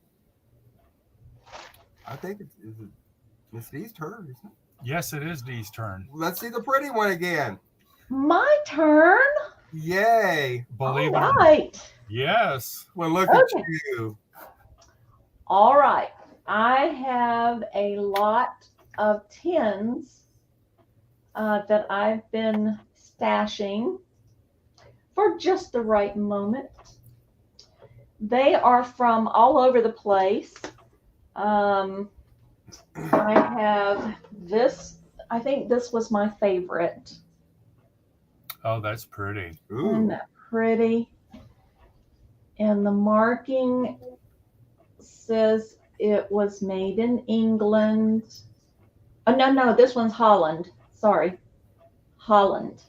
I think is it Miss D's turn, isn't it? Yes, it is Dee's turn. Let's see the pretty one again. My turn. Yay. Believe All it. right. Yes. Well, look Okay. at you. All right. I have a lot of tins that I've been stashing for just the right moment. They are from all over the place. I have this. I think this was my favorite. Oh, that's pretty. Ooh. Isn't that pretty? And the marking says it was made in England. Oh, no, this one's Holland. Sorry, Holland.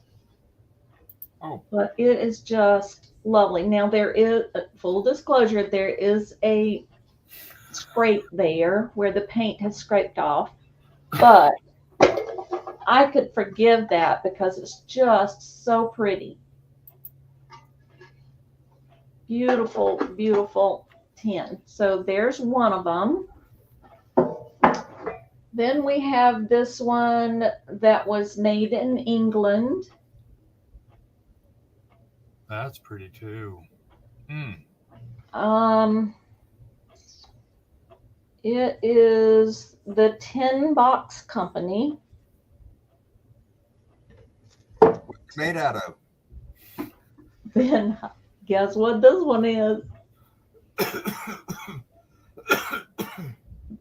Oh. But it is just lovely. Now, there is, full disclosure, there is a scrape there where the paint has scraped off. But I could forgive that because it's just so pretty. Beautiful, beautiful tin. So there's one of them. Then we have this one that was made in England. That's pretty too. It is the Tin Box Company. What's it made out of? Then guess what this one is?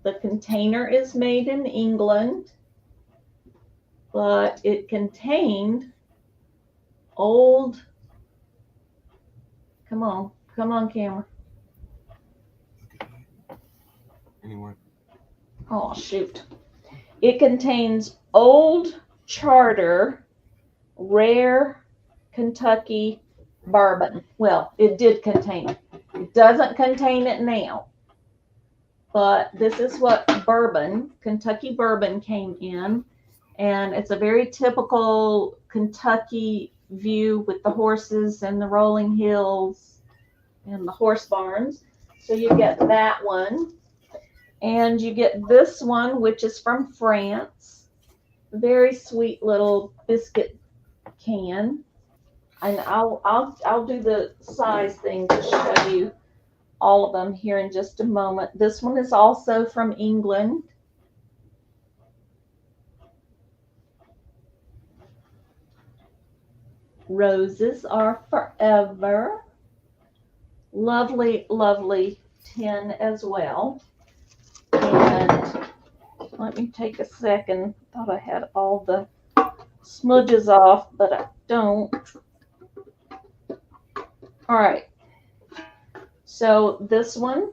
The container is made in England, but it contained old. Come on, camera. Anyone? Oh, shoot. It contains old charter, rare Kentucky bourbon. Well, it did contain it. It doesn't contain it now. But this is what bourbon, Kentucky bourbon came in. And it's a very typical Kentucky view with the horses and the rolling hills and the horse barns. So you get that one. And you get this one, which is from France. Very sweet little biscuit can. And I'll do the size thing to show you all of them here in just a moment. This one is also from England. Roses are forever. Lovely, lovely tin as well. And let me take a second. Thought I had all the smudges off, but I don't. All right. So this one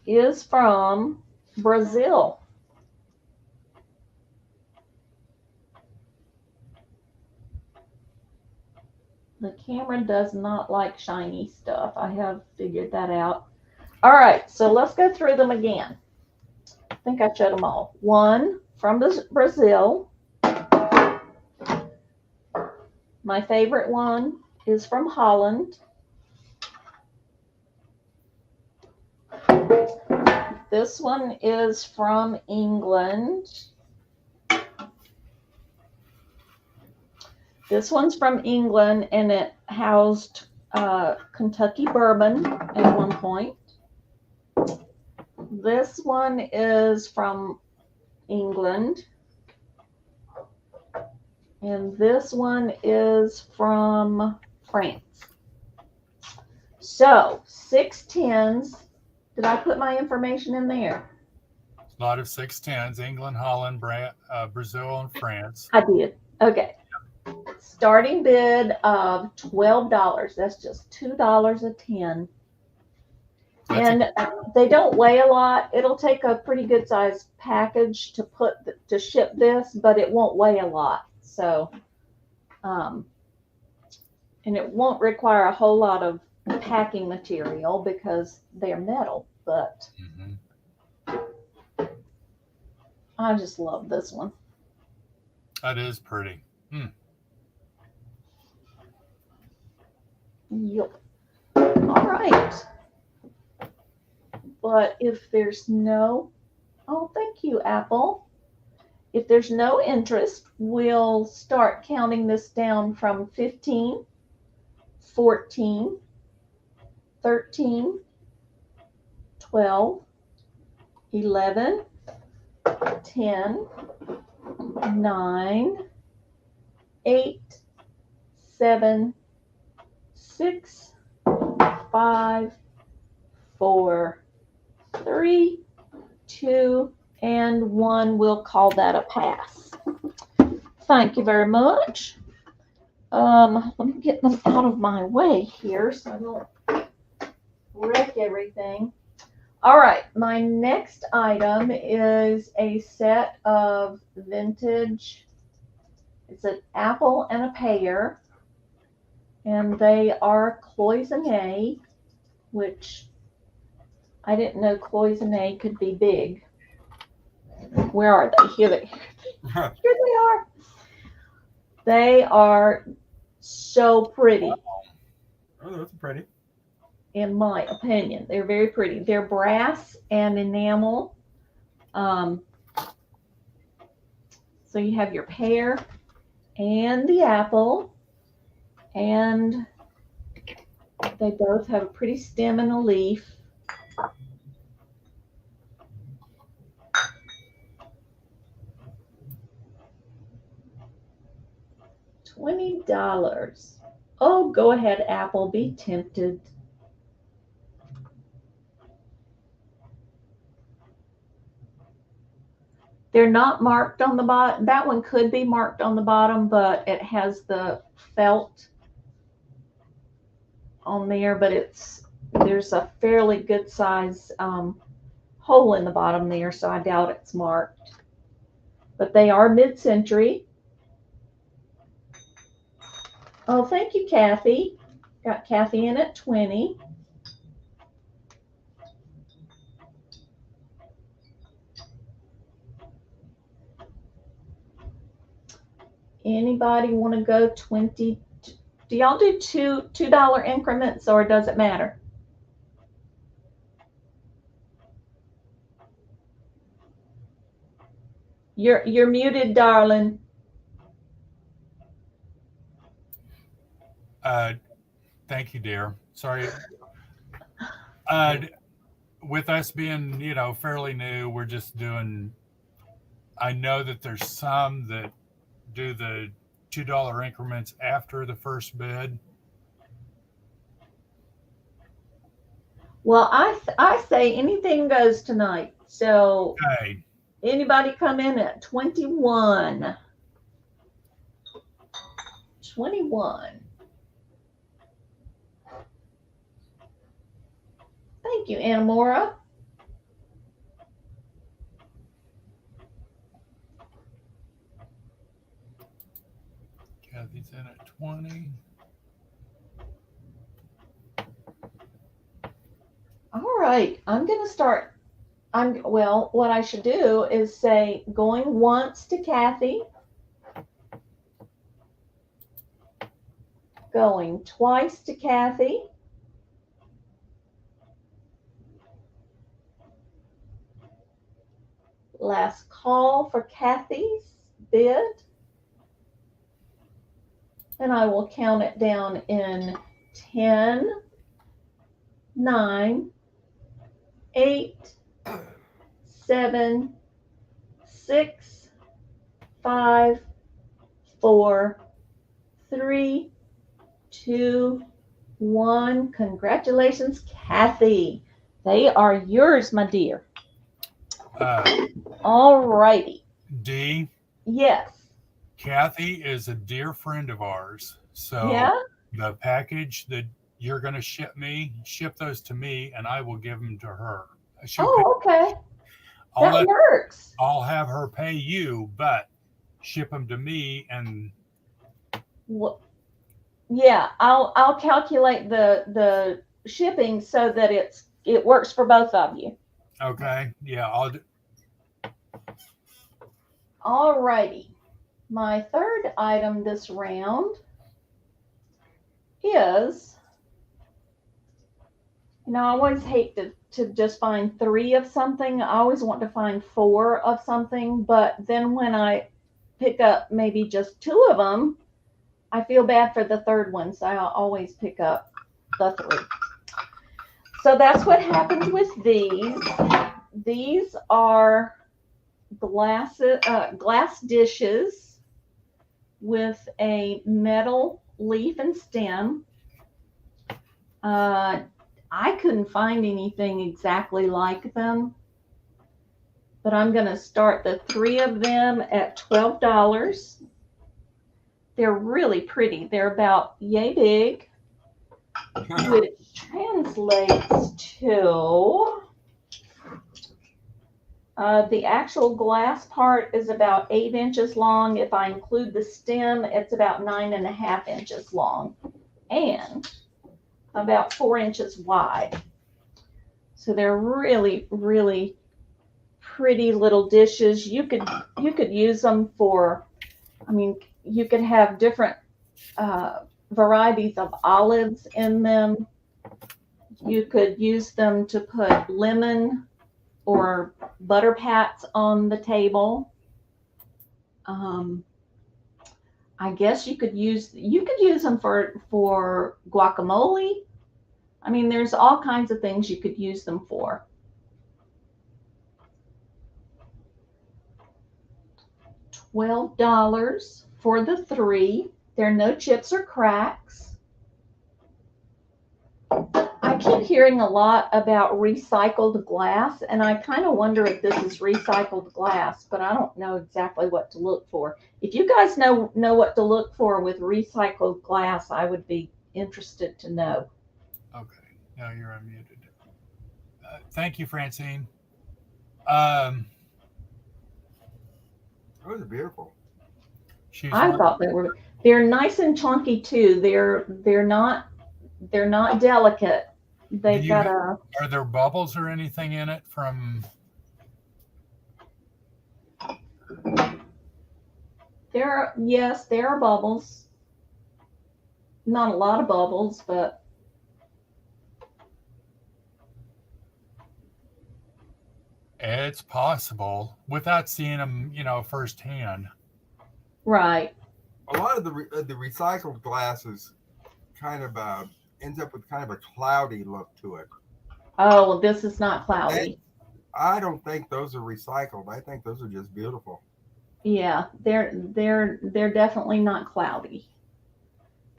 is from Brazil. The camera does not like shiny stuff. I have figured that out. All right, so let's go through them again. I think I showed them all. One from Brazil. My favorite one is from Holland. This one is from England. This one's from England, and it housed Kentucky bourbon at one point. This one is from England. And this one is from France. So, 6 tins. Did I put my information in there? A lot of 610s, England, Holland, Brazil, and France. I did. Okay. Starting bid of $12. That's just $2 a tin. And they don't weigh a lot. It'll take a pretty good size package to ship this, but it won't weigh a lot. So, and it won't require a whole lot of packing material because they're metal, but I just love this one. That is pretty. Yep. All right. But if there's no, oh, thank you, Apple. If there's no interest, we'll start counting this down from 15, 14, 13, 12, 11, 10, 9, 8, 7, 6, 5, 4, 3, 2, and 1. We'll call that a pass. Thank you very much. Let me get them out of my way here so I don't wreck everything. All right, my next item is a set of vintage. It's an apple and a pear, and they are Cloisonne, which I didn't know Cloisonne could be big. Where are they? Here they are. They are so pretty. Oh, that's pretty. In my opinion, they're very pretty. They're brass and enamel. So you have your pear and the apple, and they both have a pretty stem and a leaf. $20. Oh, go ahead, Apple. Be tempted. They're not marked on the bottom. That one could be marked on the bottom, but it has the felt on there, but there's a fairly good size hole in the bottom there, so I doubt it's marked. But they are mid-century. Oh, thank you, Kathy. Got Kathy in at 20. Anybody want to go 20? Do y'all do $2 increments, or does it matter? You're muted, darling. Thank you, dear. Sorry. With us being, fairly new, we're just doing. I know that there's some that do the $2 increments after the first bid. Well, I say anything goes tonight. So Okay. anybody come in at 21. 21. Thank you, Anamora. Kathy's in at 20. All right, I'm going to start. Well, what I should do is say going once to Kathy, going twice to Kathy, last call for Kathy's bid, and I will count it down in 10, 9, 8, 7, 6, 5, 4, 3, 2, 1. Congratulations, Kathy. They are yours, my dear. All righty. D. Yes. Kathy is a dear friend of ours. So Yeah. the package that you're going to ship those to me, and I will give them to her. Okay. That works. I'll have her pay you, but ship them to me, and yeah, I'll calculate the shipping so that it works for both of you. Okay. Yeah, I'll do. All righty. My third item this round is, I always hate to just find 3 of something. I always want to find 4 of something, but then when I pick up maybe just 2 of them, I feel bad for the third one, so I always pick up the 3. So that's what happens with these. These are glass dishes with a metal leaf and stem. I couldn't find anything exactly like them, but I'm going to start the 3 of them at $12. They're really pretty. They're about yay big, which translates to the actual glass part is about 8 inches long. If I include the stem, it's about 9.5 inches long and about 4 inches wide. So they're really, really pretty little dishes. You could use them for, you could have different varieties of olives in them. You could use them to put lemon or butter pats on the table. I guess you could use them for guacamole. There's all kinds of things you could use them for. $12 for the 3. There are no chips or cracks. I keep hearing a lot about recycled glass, and I kind of wonder if this is recycled glass, but I don't know exactly what to look for. If you guys know what to look for with recycled glass, I would be interested to know. Okay, now you're unmuted. Thank you, Francine. Those are beautiful. I thought they're nice and chunky too. They're not delicate. They've got a. Are there bubbles or anything in it from? There are bubbles. Not a lot of bubbles, but. It's possible without seeing them, firsthand. Right. A lot of the recycled glasses kind of ends up with kind of a cloudy look to it. Oh, well, this is not cloudy. I don't think those are recycled. I think those are just beautiful. Yeah, they're definitely not cloudy.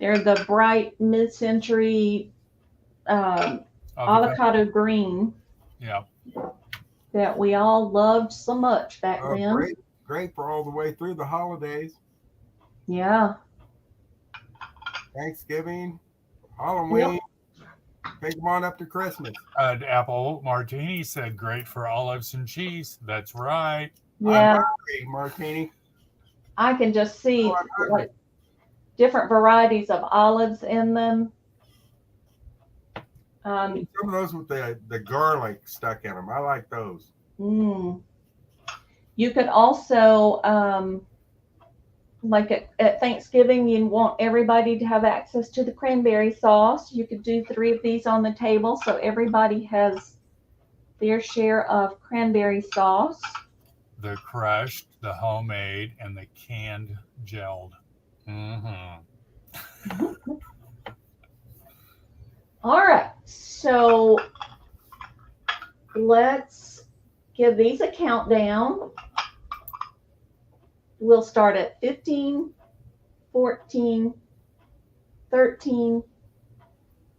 They're the bright mid-century avocado green. Yeah. That we all loved so much back then. Great for all the way through the holidays. Yeah. Thanksgiving, Halloween. Yep. Take them on up to Christmas. Apple Martini said great for olives and cheese. That's right. Yeah. I'm hungry, Martini. I can just see like different varieties of olives in them. Some of those with the garlic stuck in them. I like those. You could also, like at Thanksgiving, you want everybody to have access to the cranberry sauce. You could do 3 of these on the table so everybody has their share of cranberry sauce. The crushed, the homemade, and the canned gelled. All right, so let's give these a countdown. We'll start at 15, 14, 13,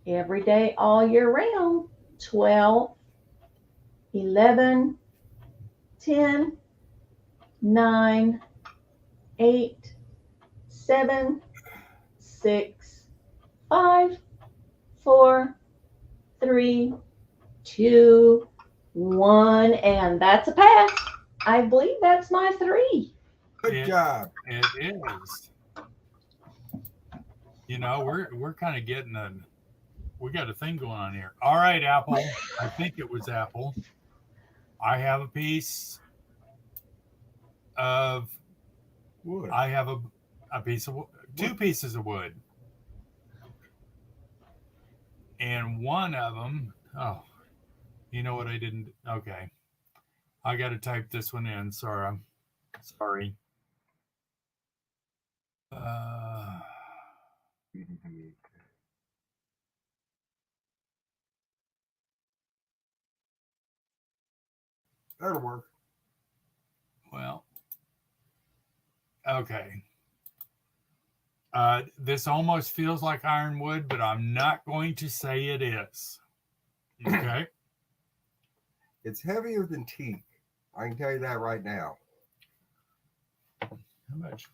every day, all year round, 12, 11, 10, 9, 8, 7, 6, 5, 4, 3, 2, 1, and that's a pass. I believe that's my 3. Good job. It is. We're kind of getting we got a thing going on here. All right, Apple. I think it was Apple. I have a piece of wood. I have a piece of 2 pieces of wood. And one of them, you know what I didn't? Okay. I got to type this one in. Sorry. That'll work. Well, okay. This almost feels like ironwood, but I'm not going to say it is. Okay. It's heavier than teak. I can tell you that right now. How much?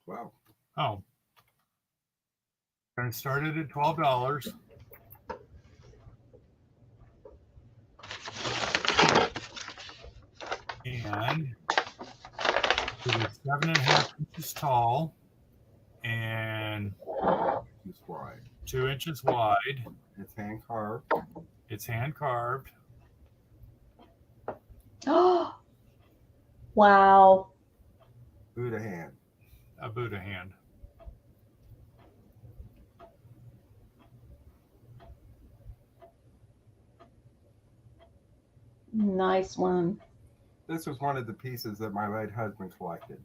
12. Oh. And it started at $12. And it is 7.5 inches tall and 2 inches wide. It's hand carved. It's hand carved. Oh, wow. Buddha hand. A Buddha hand. Nice one. This was one of the pieces that my late husband collected.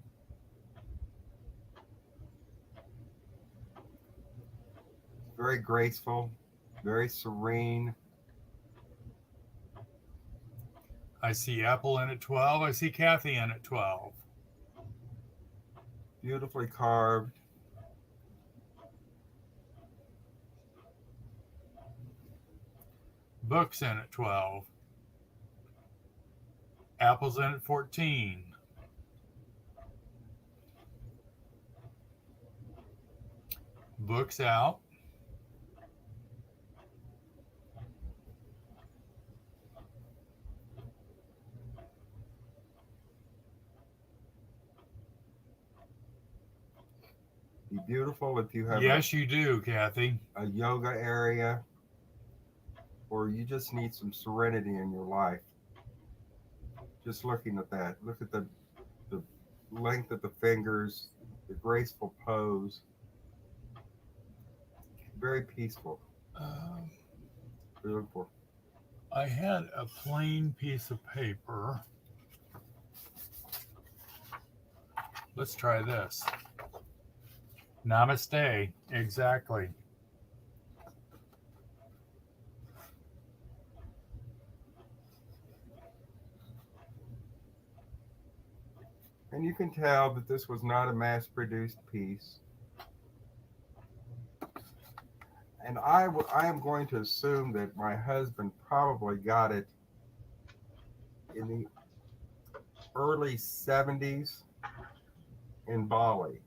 Very graceful, very serene. I see Apple in at 12. I see Kathy in at 12. Beautifully carved. Book's in at 12. Apple's in at 14. Book's out. Be beautiful if you have Yes, you do, Kathy. a yoga area, or you just need some serenity in your life. Just looking at that, look at the length of the fingers, the graceful pose. Very peaceful. Beautiful. I had a plain piece of paper. Let's try this. Namaste. Exactly. And you can tell that this was not a mass-produced piece. And I am going to assume that my husband probably got it in the early 70s in Bali.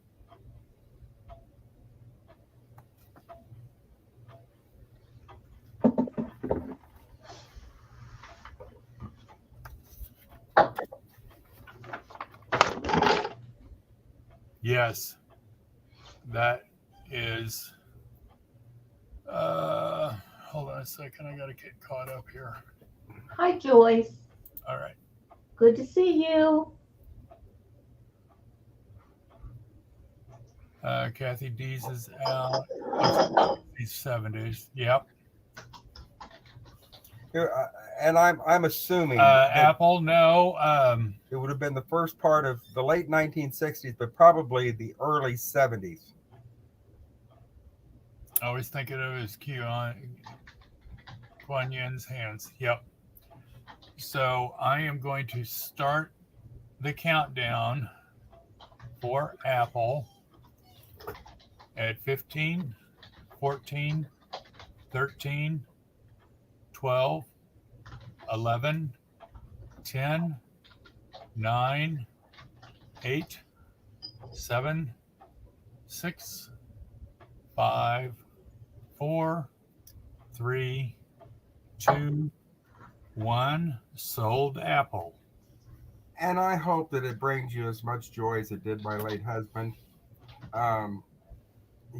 Yes, that is. Hold on a second. I got to get caught up here. Hi, Joyce. All right. Good to see you. Kathy Dees is out. These 70s. Yep. And I'm assuming Apple, no. it would have been the first part of the late 1960s, but probably the early 70s. I always thinking of his Kuan Yin's hands. Yep. So I am going to start the countdown for Apple at 15, 14, 13, 12, 11, 10, 9, 8, 7, 6, 5, 4, 3, 2, 1. Sold Apple. And I hope that it brings you as much joy as it did my late husband.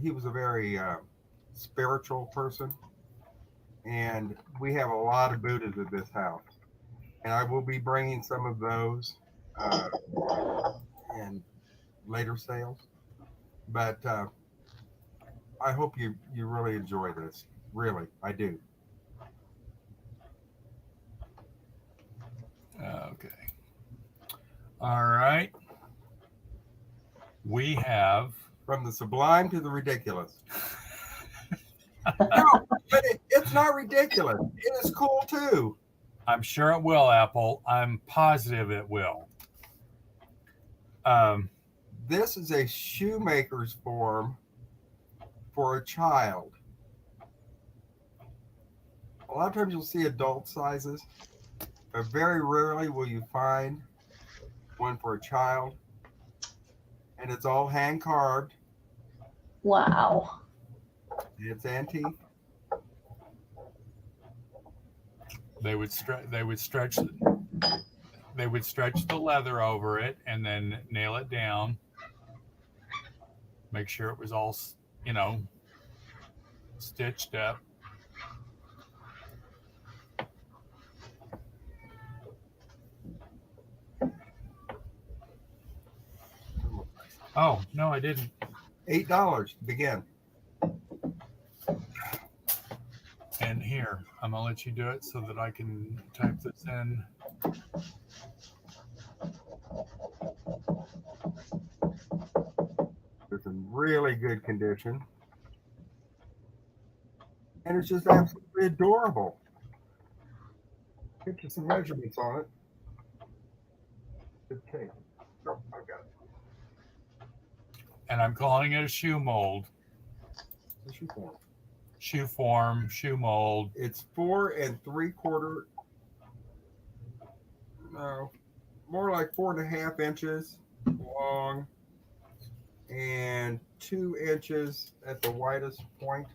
He was a very spiritual person, and we have a lot of Buddhas at this house. And I will be bringing some of those in later sales. But I hope you really enjoy this. Really, I do. Okay. All right. We have. From the sublime to the ridiculous. No, but it's not ridiculous. It is cool too. I'm sure it will, Apple. I'm positive it will. This is a shoemaker's form for a child. A lot of times you'll see adult sizes, but very rarely will you find one for a child. And it's all hand carved. Wow. It's antique. They would stretch the leather over it and then nail it down. Make sure it was all, stitched up. Oh, no, I didn't. $8 to begin. And here, I'm going to let you do it so that I can type this in. It's in really good condition. And it's just absolutely adorable. Get you some measurements on it. Good tape. Oh, I got it. And I'm calling it a shoe mold. It's a shoe form. Shoe form, shoe mold. It's 4 3/4. No, more like 4.5 inches long and 2 inches at the widest point.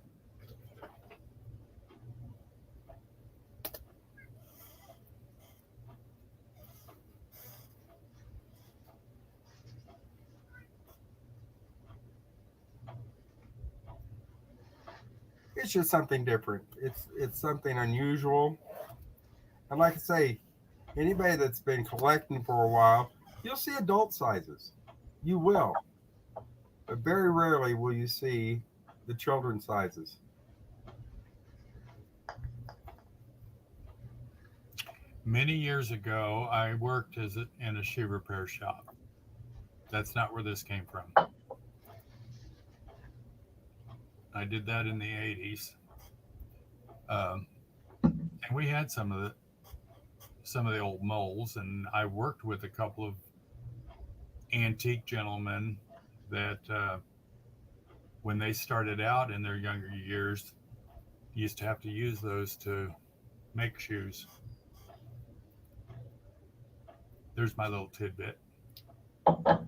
It's just something different. It's something unusual. And like I say, anybody that's been collecting for a while, you'll see adult sizes. You will. But very rarely will you see the children's sizes. Many years ago, I worked in a shoe repair shop. That's not where this came from. I did that in the 80s. And we had some of the old molds, and I worked with a couple of antique gentlemen that when they started out in their younger years, used to have to use those to make shoes. There's my little tidbit. And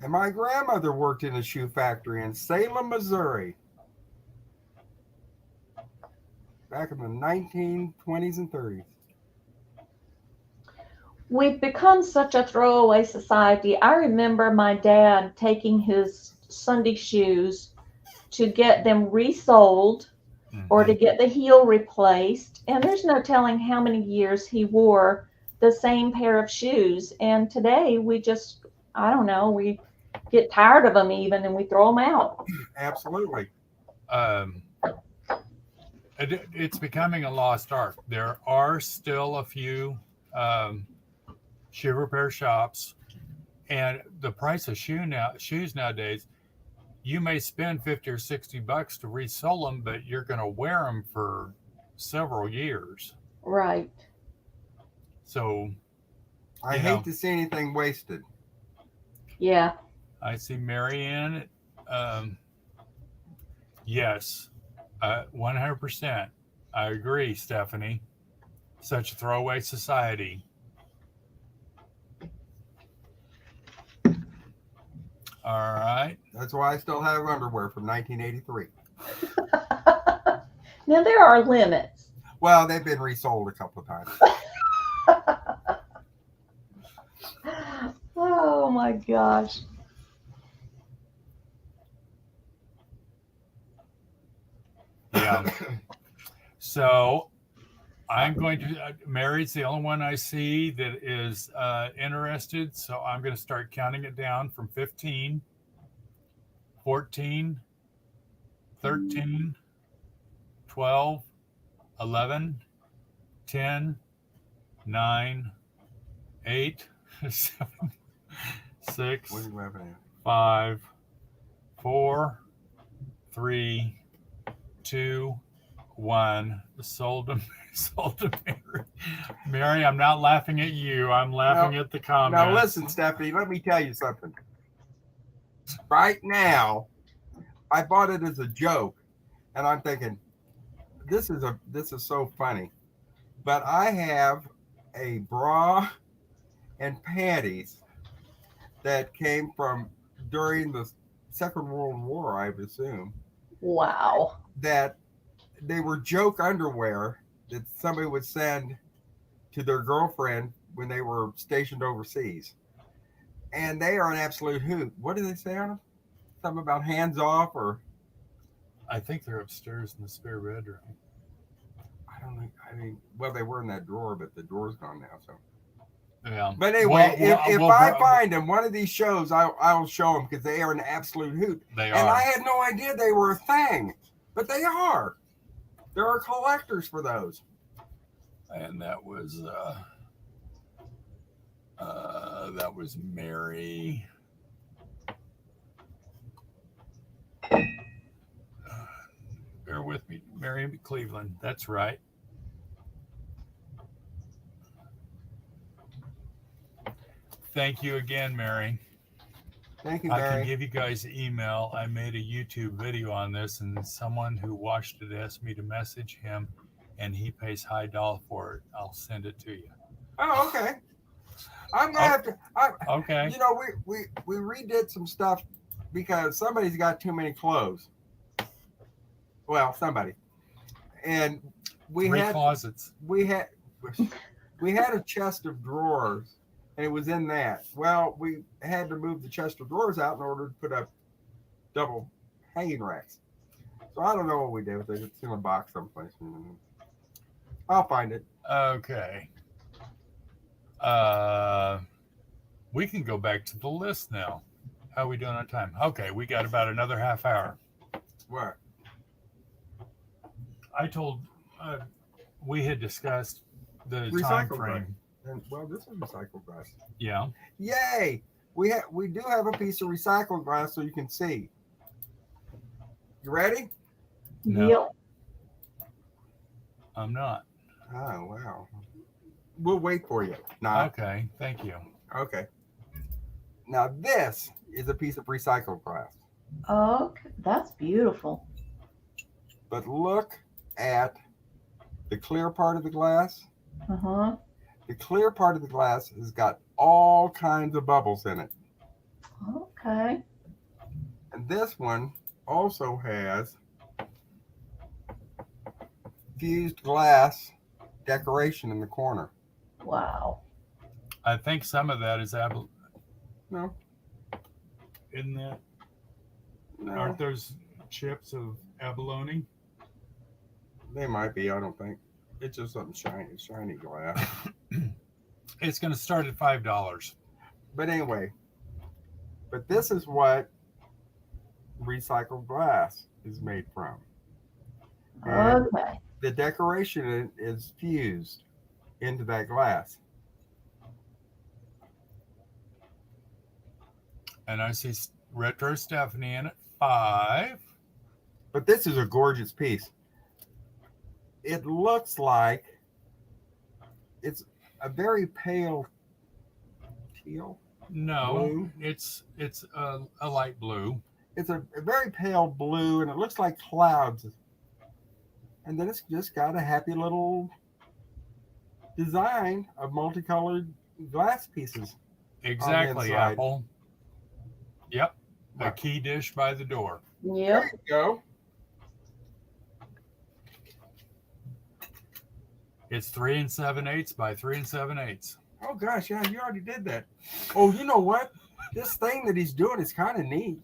my grandmother worked in a shoe factory in Salem, Missouri, back in the 1920s and 30s. We've become such a throwaway society. I remember my dad taking his Sunday shoes to get them resoled or to get the heel replaced. And there's no telling how many years he wore the same pair of shoes. And today we just, I don't know, we get tired of them even and we throw them out. Absolutely. It's becoming a lost art. There are still a few shoe repair shops, and the price of shoes nowadays, you may spend $50 or $60 to resole them, but you're going to wear them for several years. Right. So I hate to see anything wasted. Yeah. I see Marianne. Yes, 100%. I agree, Stephanie. Such a throwaway society. All right. That's why I still have underwear from 1983. Now there are limits. Well, they've been resold a couple of times. Oh my gosh. Yeah. So I'm going to, Mary's the only one I see that is interested. So I'm going to start counting it down from 15, 14, 13, 12, 11, 10, 9, 8, 7, 6, 5, 4, 3, 2, 1. Sold them Mary. Mary, I'm not laughing at you. I'm laughing at the comments. Now listen, Stephanie, let me tell you something. Right now, I bought it as a joke, and I'm thinking, this is so funny. But I have a bra and panties that came from during the Second World War, I would assume. Wow. That they were joke underwear that somebody would send to their girlfriend when they were stationed overseas. And they are an absolute hoot. What do they say on them? Something about hands off, or? I think they're upstairs in the spare bedroom. I don't know. I mean, well, they were in that drawer, but the drawer's gone now. So. Yeah. But anyway, if I find them one of these shows, I'll show them because they are an absolute hoot. They are. And I had no idea they were a thing, but they are. There are collectors for those. And that was Mary. Bear with me, Mary Cleveland. That's right. Thank you again, Mary. Thank you, I Mary. can give you guys the email. I made a YouTube video on this, and someone who watched it asked me to message him, and he pays high dollar for it. I'll send it to you. Oh, okay. I'm gonna have to. Okay. You know, we redid some stuff because somebody's got too many clothes. Well, somebody, and we Three had closets. We had a chest of drawers, and it was in that. Well, we had to move the chest of drawers out in order to put up double hanging racks. So I don't know what we did with it. It's in a box someplace. I'll find it. Okay. We can go back to the list now. How are we doing on time? Okay, we got about another half hour. What? I told we had discussed the time Recycled frame. And well, this is recycled glass. Yeah. Yay! We do have a piece of recycled glass so you can see. You ready? No. Yep. I'm not. Oh wow. We'll wait for you. Not Okay. Thank you. okay. Now this is a piece of recycled glass. Okay, that's beautiful. But look at the clear part of the glass. Uh-huh. The clear part of the glass has got all kinds of bubbles in it. Okay. And this one also has fused glass decoration in the corner. Wow. I think some of that is No, in that. no, Aren't those chips of abalone? they might be. I don't think. It's just something shiny glass. It's going to start at $5. But anyway, but this is what recycled glass is made from. And Okay. the decoration is fused into that glass. And I see Retro Stephanie in at 5. But this is a gorgeous piece. It looks like it's a very pale teal. No, Blue? it's a light blue. It's a very pale blue, and it looks like clouds. And then it's just got a happy little design of multicolored glass pieces. Exactly, inside. Apple. Yep. A Wow. key dish by the door. Yep. There you go. It's 3 7/8 by 3 7/8. Oh gosh, yeah, you already did that. Oh, you know what? This thing that he's doing is kind of neat.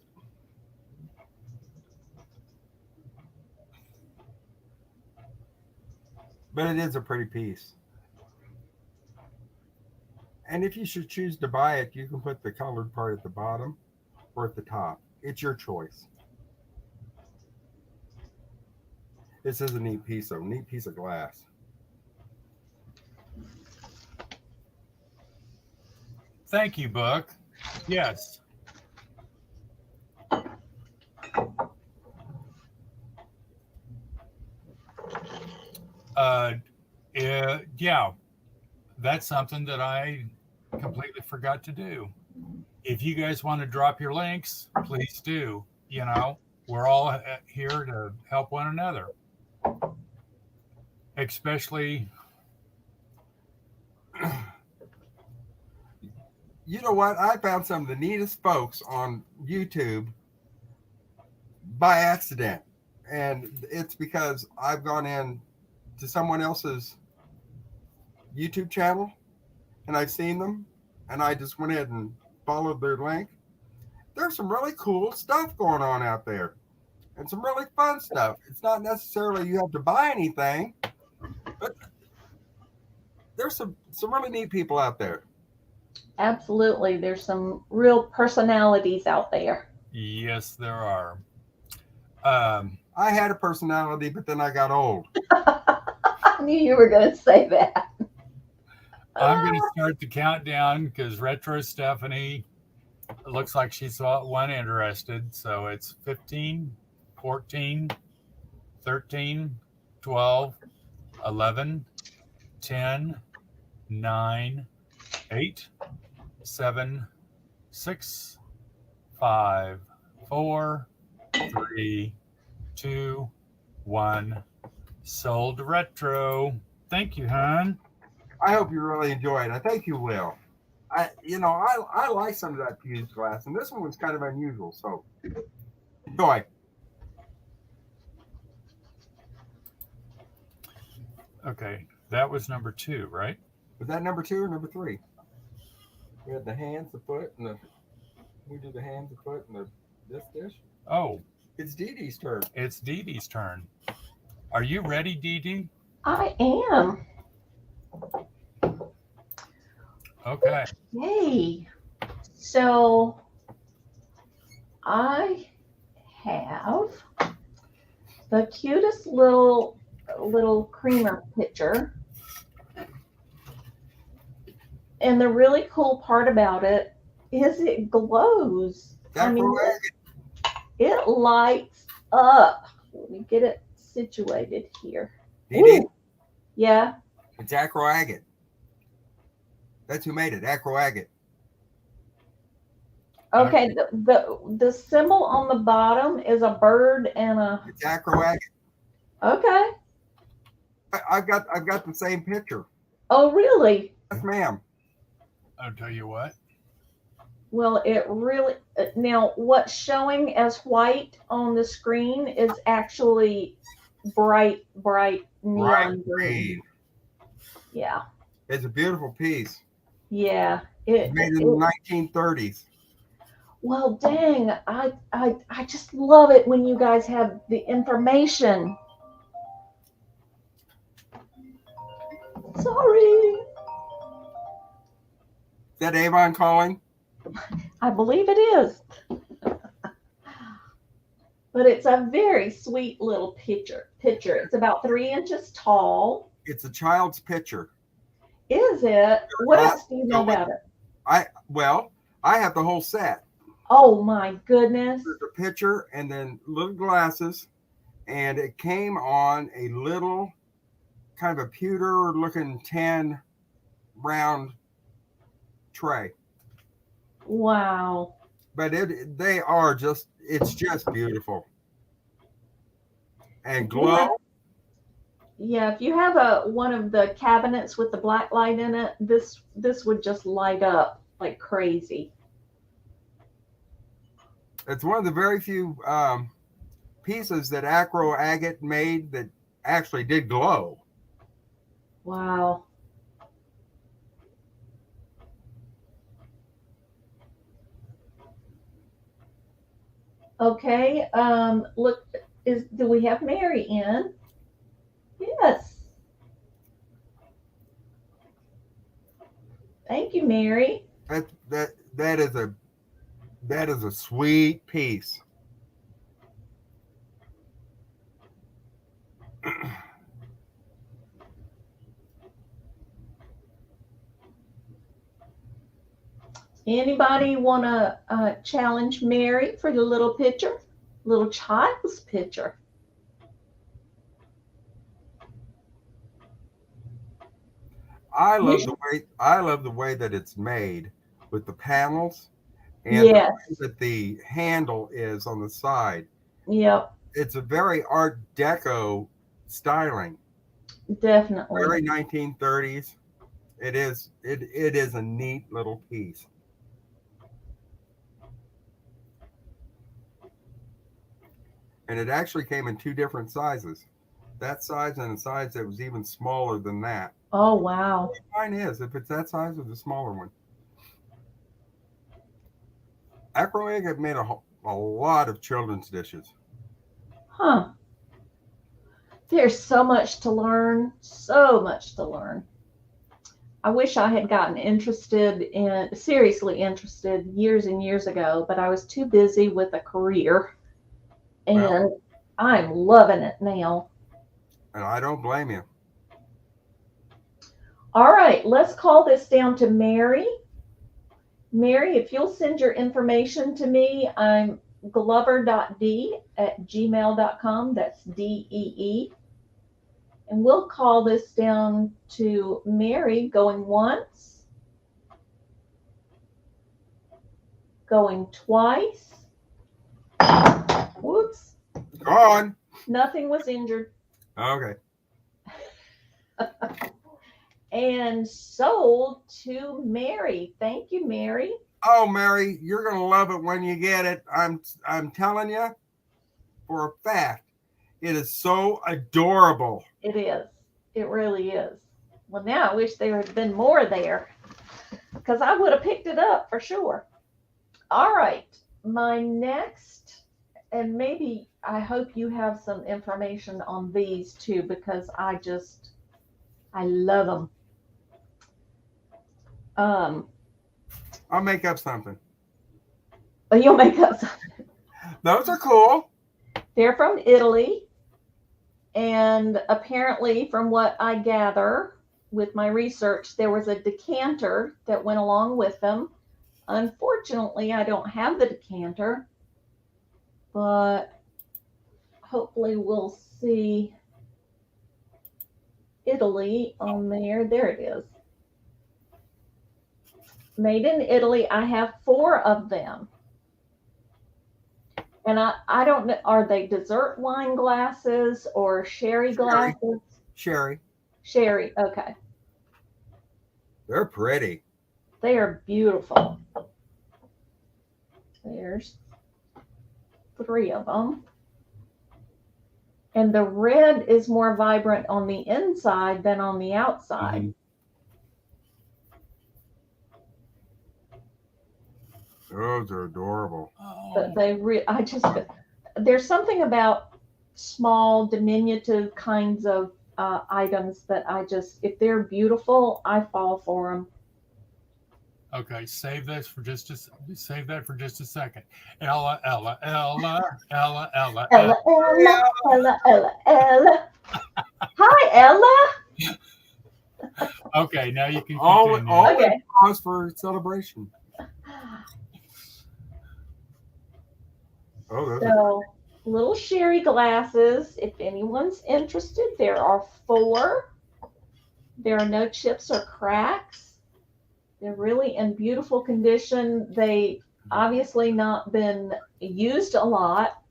But it is a pretty piece. And if you should choose to buy it, you can put the colored part at the bottom or at the top. It's your choice. This is a neat piece, though. Neat piece of glass. Thank you, Buck. Yes. Yeah, that's something that I completely forgot to do. If you guys want to drop your links, please do. You know, we're all here to help one another. Especially, You know what? I found some of the neatest folks on YouTube by accident. And it's because I've gone in to someone else's YouTube channel and I've seen them and I just went ahead and followed their link. There's some really cool stuff going on out there and some really fun stuff. It's not necessarily you have to buy anything, but there's some really neat people out there. Absolutely. There's some real personalities out there. yes, there are. I had a personality, but then I got old. I knew you were going to say that. I'm going to start the countdown because Retro Stephanie looks like she's one interested. So it's 15, 14, 13, 12, 11, 10, 9, 8, 7, 6, 5, 4, 3, 2, 1. Sold Retro. Thank you, hon. I hope you really enjoy it. I think you will. I like some of that fused glass, and this one was kind of unusual. So enjoy. Okay, that was number 2, right? Was that number 2 or number 3? We had the hands, the foot, and we did the hands, the foot, and this dish. Oh, It's Dee Dee's turn. it's Dee Dee's turn. Are you ready, Dee Dee? I am. Okay. Yay. So I have the cutest little little creamer pitcher. And the really cool part about it is it glows. I mean, it lights up. Let me get it situated here. Dee, Yeah. it's acro agate. That's who made it, acro agate. Okay, the symbol on the bottom is a bird and a. It's acro agate. Okay. I've got the same picture. Oh, really? Yes, ma'am. I'll tell you what. Well, it really, now what's showing as white on the screen is actually bright neon green. Yeah. It's a beautiful piece. Yeah. It's made in the 1930s. Well, dang, I just love it when you guys have the information. Sorry. Is that Avon calling? I believe it is. But it's a very sweet little picture. It's about 3 inches tall. It's a child's picture. Is it? What else do you know about it? I have the whole set. Oh my goodness. There's a picture and then little glasses, and it came on a little kind of a pewter looking tin round tray. Wow. But it's just beautiful. And glow. Yeah, if you have one of the cabinets with the black light in it, this would just light up like crazy. It's one of the very few pieces that acro agate made that actually did glow. Wow. Okay. Look, do we have Mary in? Yes. Thank you, Mary. That is a sweet piece. Anybody want to challenge Mary for the little picture? Little child's picture. I love the way that it's made with the panels and Yes. the way that the handle is on the side. Yep. It's a very Art Deco styling. Definitely. Very 1930s. It is a neat little piece. And it actually came in 2 different sizes. That size and a size that was even smaller than that. Oh, wow. Mine is, if it's that size or the smaller one. Acro agate made a lot of children's dishes. Huh. There's so much to learn. So much to learn. I wish I had gotten seriously interested years and years ago, but I was too busy with a career. And I'm loving it now. And I don't blame you. All right, let's call this down to Mary. Mary, if you'll send your information to me, I'm glover.d@gmail.com. That's DEE. And we'll call this down to Mary, going once, going twice. Whoops. Go on. Nothing was injured. Okay. And sold to Mary. Thank you, Mary. Oh, Mary, you're gonna love it when you get it. I'm telling you, for a fact, it is so adorable. It is. It really is. Well, now I wish there had been more there, because I would have picked it up for sure. All right, my next, and maybe I hope you have some information on these too, because I love them. I'll make up something. But you'll make up something. Those are cool. They're from Italy. And apparently, from what I gather with my research, there was a decanter that went along with them. Unfortunately, I don't have the decanter, but hopefully we'll see Italy on there. There it is. Made in Italy. I have 4 of them. And I don't know, are they dessert wine glasses or sherry glasses? Sherry. Sherry, okay. They're pretty. They are beautiful. There's 3 of them. And the red is more vibrant on the inside than on the outside. Mhm. Those are adorable. But there's something about small, diminutive kinds of items that if they're beautiful, I fall for them. Okay, save that for just a second. Ella, Ella, Ella, Ella, Ella, Ella, Ella, Ella, Ella, Ella. Hi, Ella. Okay, now you can Always continue. Okay. pause for celebration. Oh, those are So, little sherry glasses. If anyone's interested, there are 4. There are no chips or cracks. They're really in beautiful condition. They obviously not been used a lot.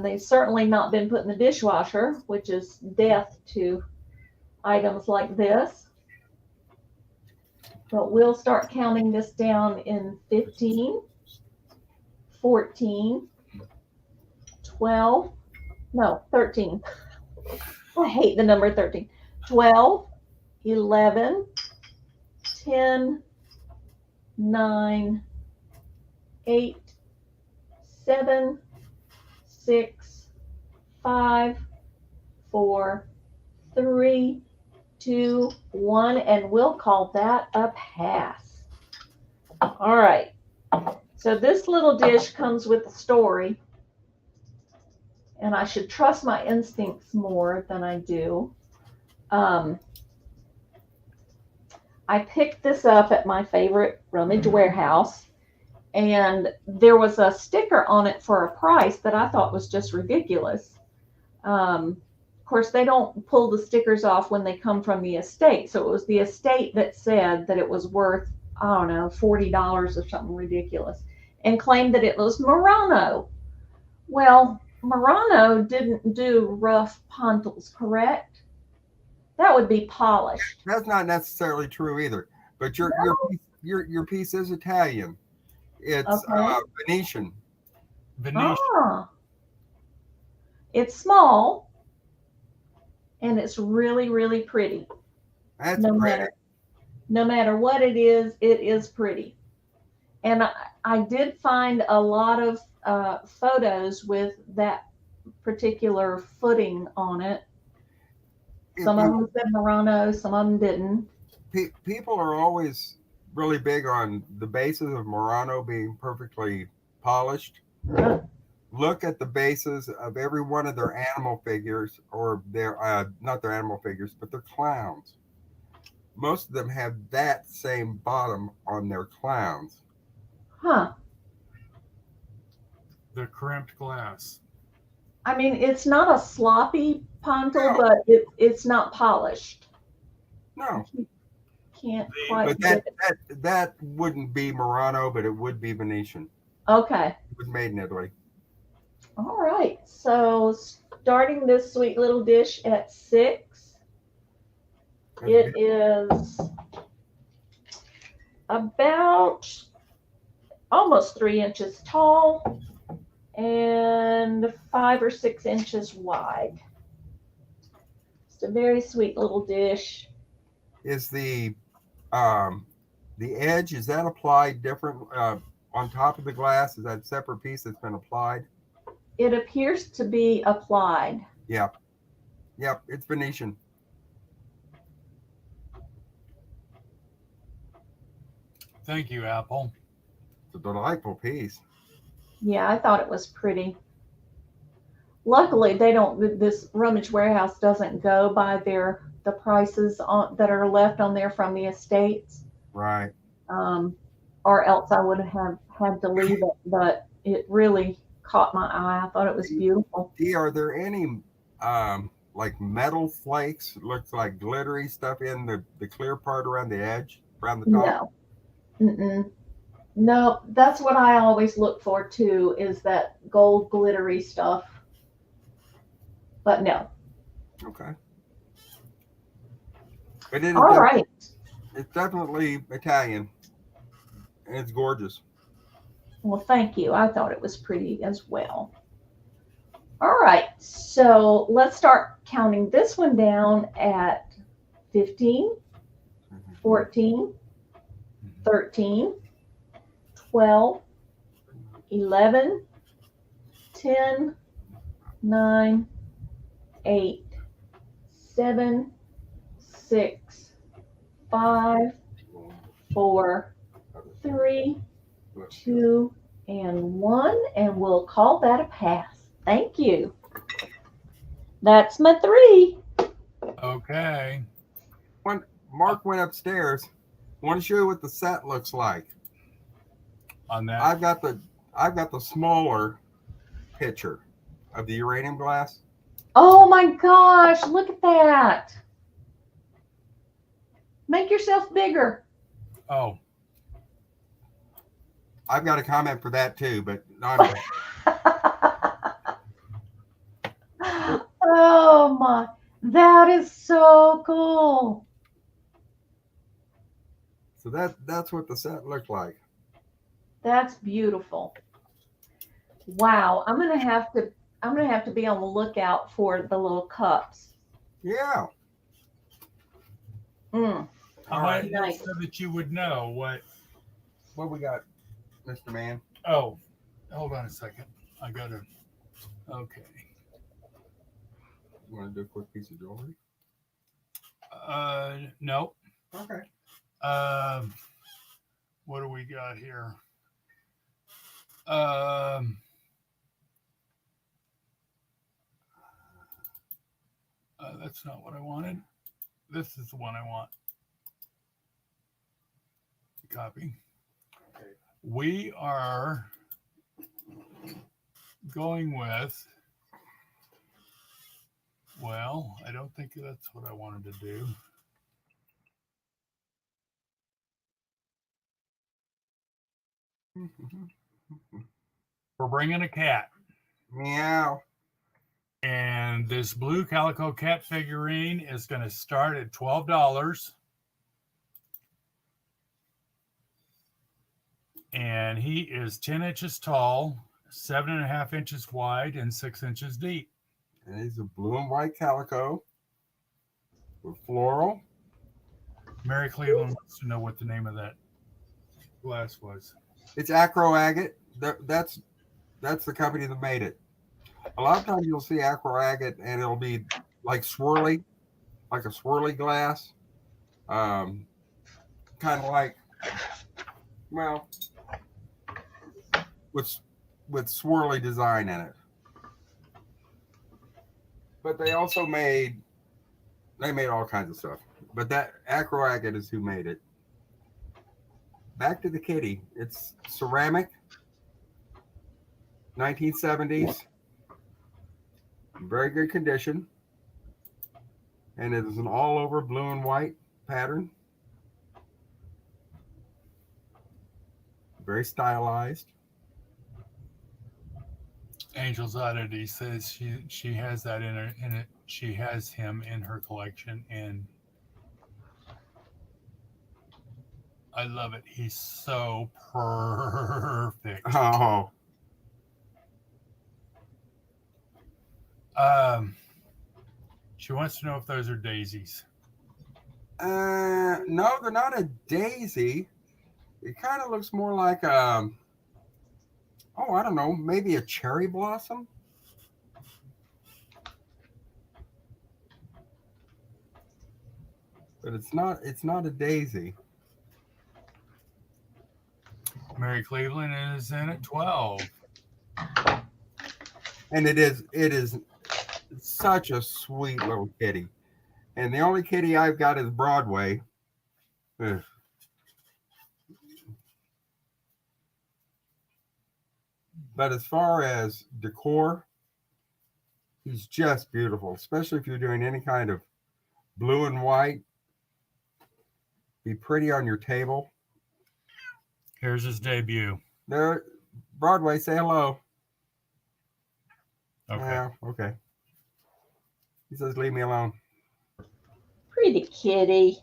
They've certainly not been put in the dishwasher, which is death to items like this. But we'll start counting this down in 15, 14, 12, no, 13. I hate the number 13. 12, 11, 10, 9, 8, 7, 6, 5, 4, 3, 2, 1, and we'll call that a pass. All right. So this little dish comes with a story, and I should trust my instincts more than I do. I picked this up at my favorite rummage warehouse, and there was a sticker on it for a price that I thought was just ridiculous. Of course, they don't pull the stickers off when they come from the estate. So it was the estate that said that it was worth, I don't know, $40 or something ridiculous, and claimed that it was Murano. Well, Murano didn't do rough pontils, correct? That would be polished. That's not necessarily true either. But your piece is Italian. It's Okay. Venetian. Venetian. Ah, it's small, and it's really, really pretty. That's No pretty. matter what it is pretty. And I did find a lot of photos with that particular footing on it. Some of them said Murano, some of them didn't. People are always really big on the bases of Murano being perfectly polished. Look at the bases of every one of their animal figures, or their not their animal figures, but their clowns. Most of them have that same bottom on their clowns. Huh. The crimped glass. I mean, it's not a sloppy pontil, No. but it's not polished. No, Can't quite but get it. that wouldn't be Murano, but it would be Venetian. Okay. It was made in Italy. All right. So starting this sweet little dish at 6, it is about almost 3 inches tall and 5 or 6 inches wide. It's a very sweet little dish. Is the edge, is that applied different on top of the glass? Is that a separate piece that's been applied? It appears to be applied. Yep, it's Venetian. Thank you, Apple. It's a delightful piece. Yeah, I thought it was pretty. luckily they don't. This rummage warehouse doesn't go by the prices that are left on there from the estates. Right. Or else I would have had to leave it. But it really caught my eye. I thought it was beautiful. Dee, are there any like metal flakes? Looks like glittery stuff in the clear part around the edge, around the top. No. Mm-mm. No, that's what I always look for too, is that gold glittery stuff. But no. Okay. But it All right. It's definitely Italian. And it's gorgeous. Well, thank you. I thought it was pretty as well. All right. So let's start counting this one down at 15, 14, 13, 12, 11, 10, 9, 8, 7, 6, 5, 4, 3, 2, and 1, and we'll call that a pass. Thank you. That's my 3. Okay. When Mark went upstairs, I want to show you what the set looks like. On that, I've got the smaller picture of the uranium glass. Oh my gosh, look at that. Make yourself bigger. oh, I've got a comment for that too, but not. Oh my, that is so cool. So that's what the set looked like. That's beautiful. Wow, I'm gonna have to be on the lookout for the little cups. Yeah. Mm. All right. Nice. So that you would know What we got, Mr. Man? Oh, hold on a second. I gotta. Okay. You want to do a quick piece of jewelry? No. Okay. What do we got here? That's not what I wanted. This is the one I want. Copy. Okay. We are going with, well, I don't think that's what I wanted to do. We're bringing a cat. Meow. And this blue calico cat figurine is going to start at $12. And he is 10 inches tall, 7.5 inches wide, and 6 inches deep. And he's a blue and white calico with floral. Mary Cleveland wants to know what the name of that glass was. It's acro agate. That's the company that made it. A lot of times you'll see acro agate and it'll be like swirly, like a swirly glass. Kind of like, well, with swirly design in it. But they also made all kinds of stuff. But that acro agate is who made it. Back to the kitty. It's ceramic, 1970s, very good condition, and it is an all-over blue and white pattern. Very stylized. Angel's Oddity says she has that in it. She has him in her collection, and I love it. He's so perfect. Oh, She wants to know if those are daisies. no, they're not a daisy. It kind of looks more like I don't know, maybe a cherry blossom. But it's not a daisy. Mary Cleveland is in at 12. And it is such a sweet little kitty. And the only kitty I've got is Broadway. Ugh. But as far as decor, he's just beautiful, especially if you're doing any kind of blue and white. Be pretty on your table. Here's his debut. There, Broadway, say hello. Okay. Yeah, okay. He says, leave me alone. Pretty kitty.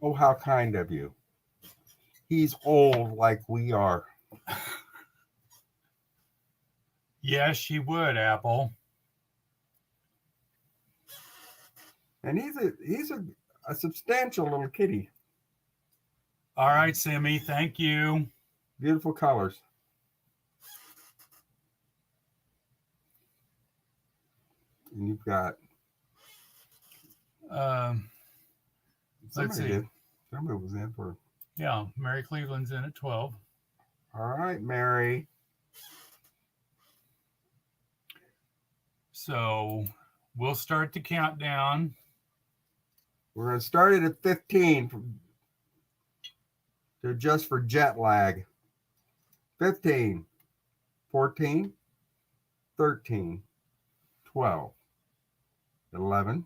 Oh, how kind of you. He's old like we are. Yes, she would, Apple. And he's a substantial little kitty. All right, Simmy, thank you. Beautiful colors. And you've got let's see. Somebody was in for. Yeah, Mary Cleveland's in at 12. All right, Mary. So we'll start the countdown. We're going to start it at 15 to adjust for jet lag. 15, 14, 13, 12, 11,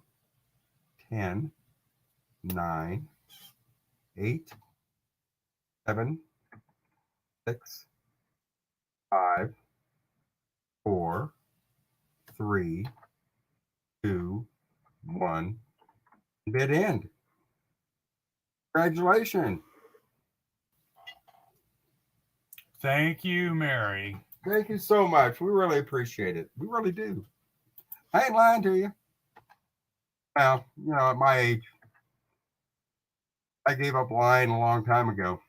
10, 9, 8, 7, 6, 5, 4, 3, 2, 1. Bid end. Congratulations. Thank you, Mary. Thank you so much. We really appreciate it. We really do. I ain't lying to you. Well, you know, at my age, I gave up lying a long time ago.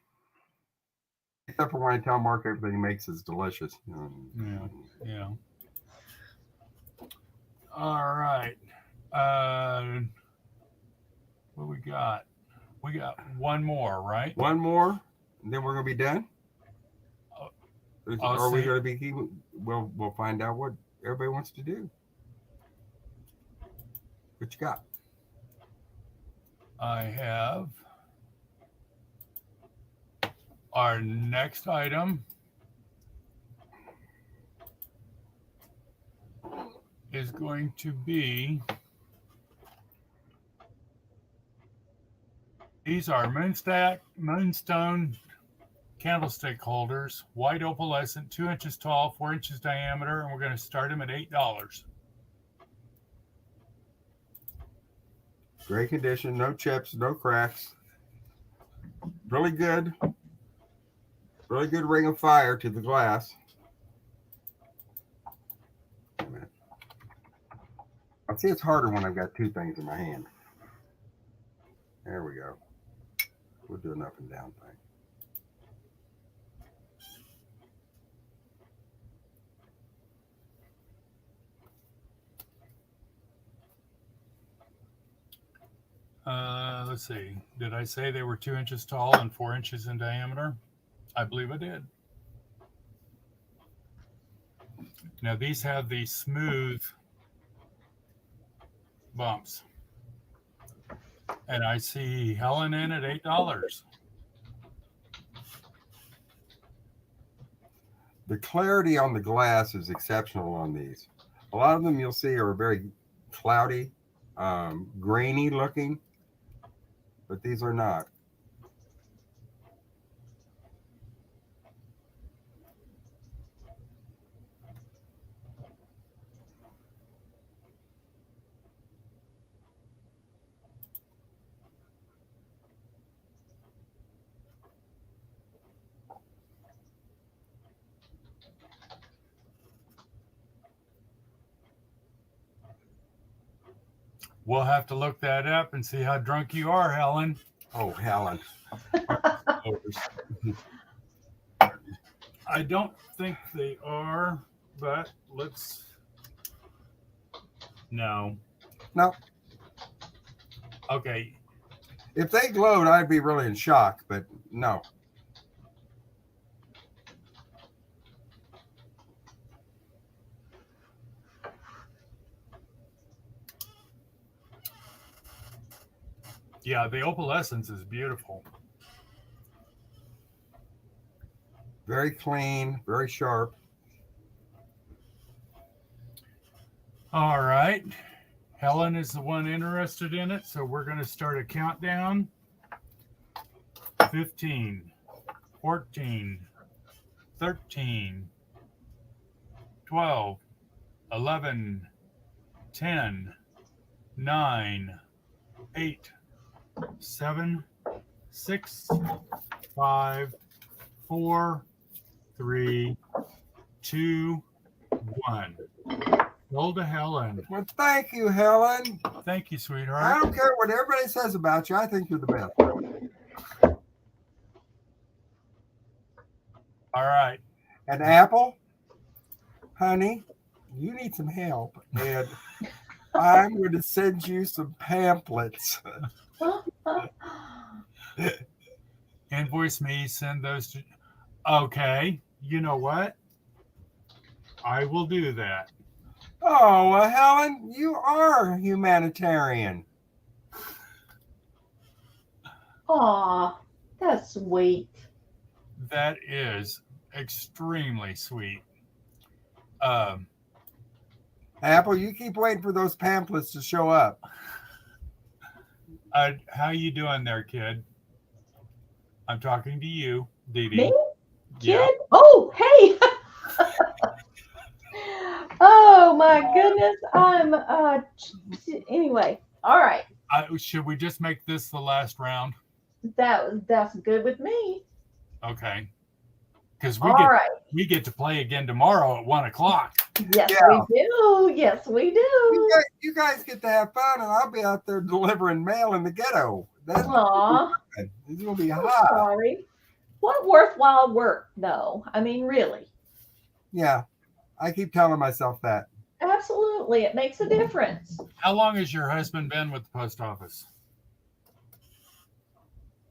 Except for when I tell Mark everything he makes is delicious. Yeah. All right. What we got? We got one more, right? One more, and then we're gonna be done. Are we gonna be? We'll find out what everybody wants to do. What you got? I have our next item is going to be, these are Moonstone candlestick holders, white opalescent, 2 inches tall, 4 inches diameter, and we're going to start them at $8. Great condition, no chips, no cracks. Really good ring of fire to the glass. I see it's harder when I've got two things in my hand. There we go. We'll do an up and down thing. Let's see. Did I say they were 2 inches tall and 4 inches in diameter? I believe I did. Now these have the smooth bumps. And I see Helen in at $8. The clarity on the glass is exceptional on these. A lot of them you'll see are very cloudy, grainy looking, but these are not. We'll have to look that up and see how drunk you are, Helen. Oh, Helen. I don't think they are, but let's. No. No. Okay. If they glowed, I'd be really in shock, but no. Yeah, the opalescence is beautiful. Very clean, very sharp. All right. Helen is the one interested in it, so we're going to start a countdown. 15, 14, 13, 12, 11, 10, 9, 8, 7, 6, 5, 4, 3, 2, 1. Roll to Helen. Well, thank you, Helen. Thank you, I sweetheart. don't care what everybody says about you. I think you're the best. All right. And Apple, honey, you need some help. And I'm going to send you some pamphlets. Invoice me, send those to. Okay. You know what? I will do that. Oh, well, Helen, you are humanitarian. Aw, that's sweet. That is extremely sweet. Apple, you keep waiting for those pamphlets to show up. How you doing there, kid? I'm talking to you, Dee Dee. Me? Yeah. Kid? Oh, hey. Oh my goodness. I'm anyway. All right. Should we just make this the last round? That's good with me. Okay. Because All right. we get to play again tomorrow at 1:00. Yes, Yeah. we do. Yes, we do. You guys get to have fun, and I'll be out there delivering mail in the ghetto. That's Aw, good. It's going to be I'm hot. sorry. What worthwhile work, though. I mean, really. Yeah, I keep telling myself that. Absolutely. It makes a difference. How long has your husband been with the post office?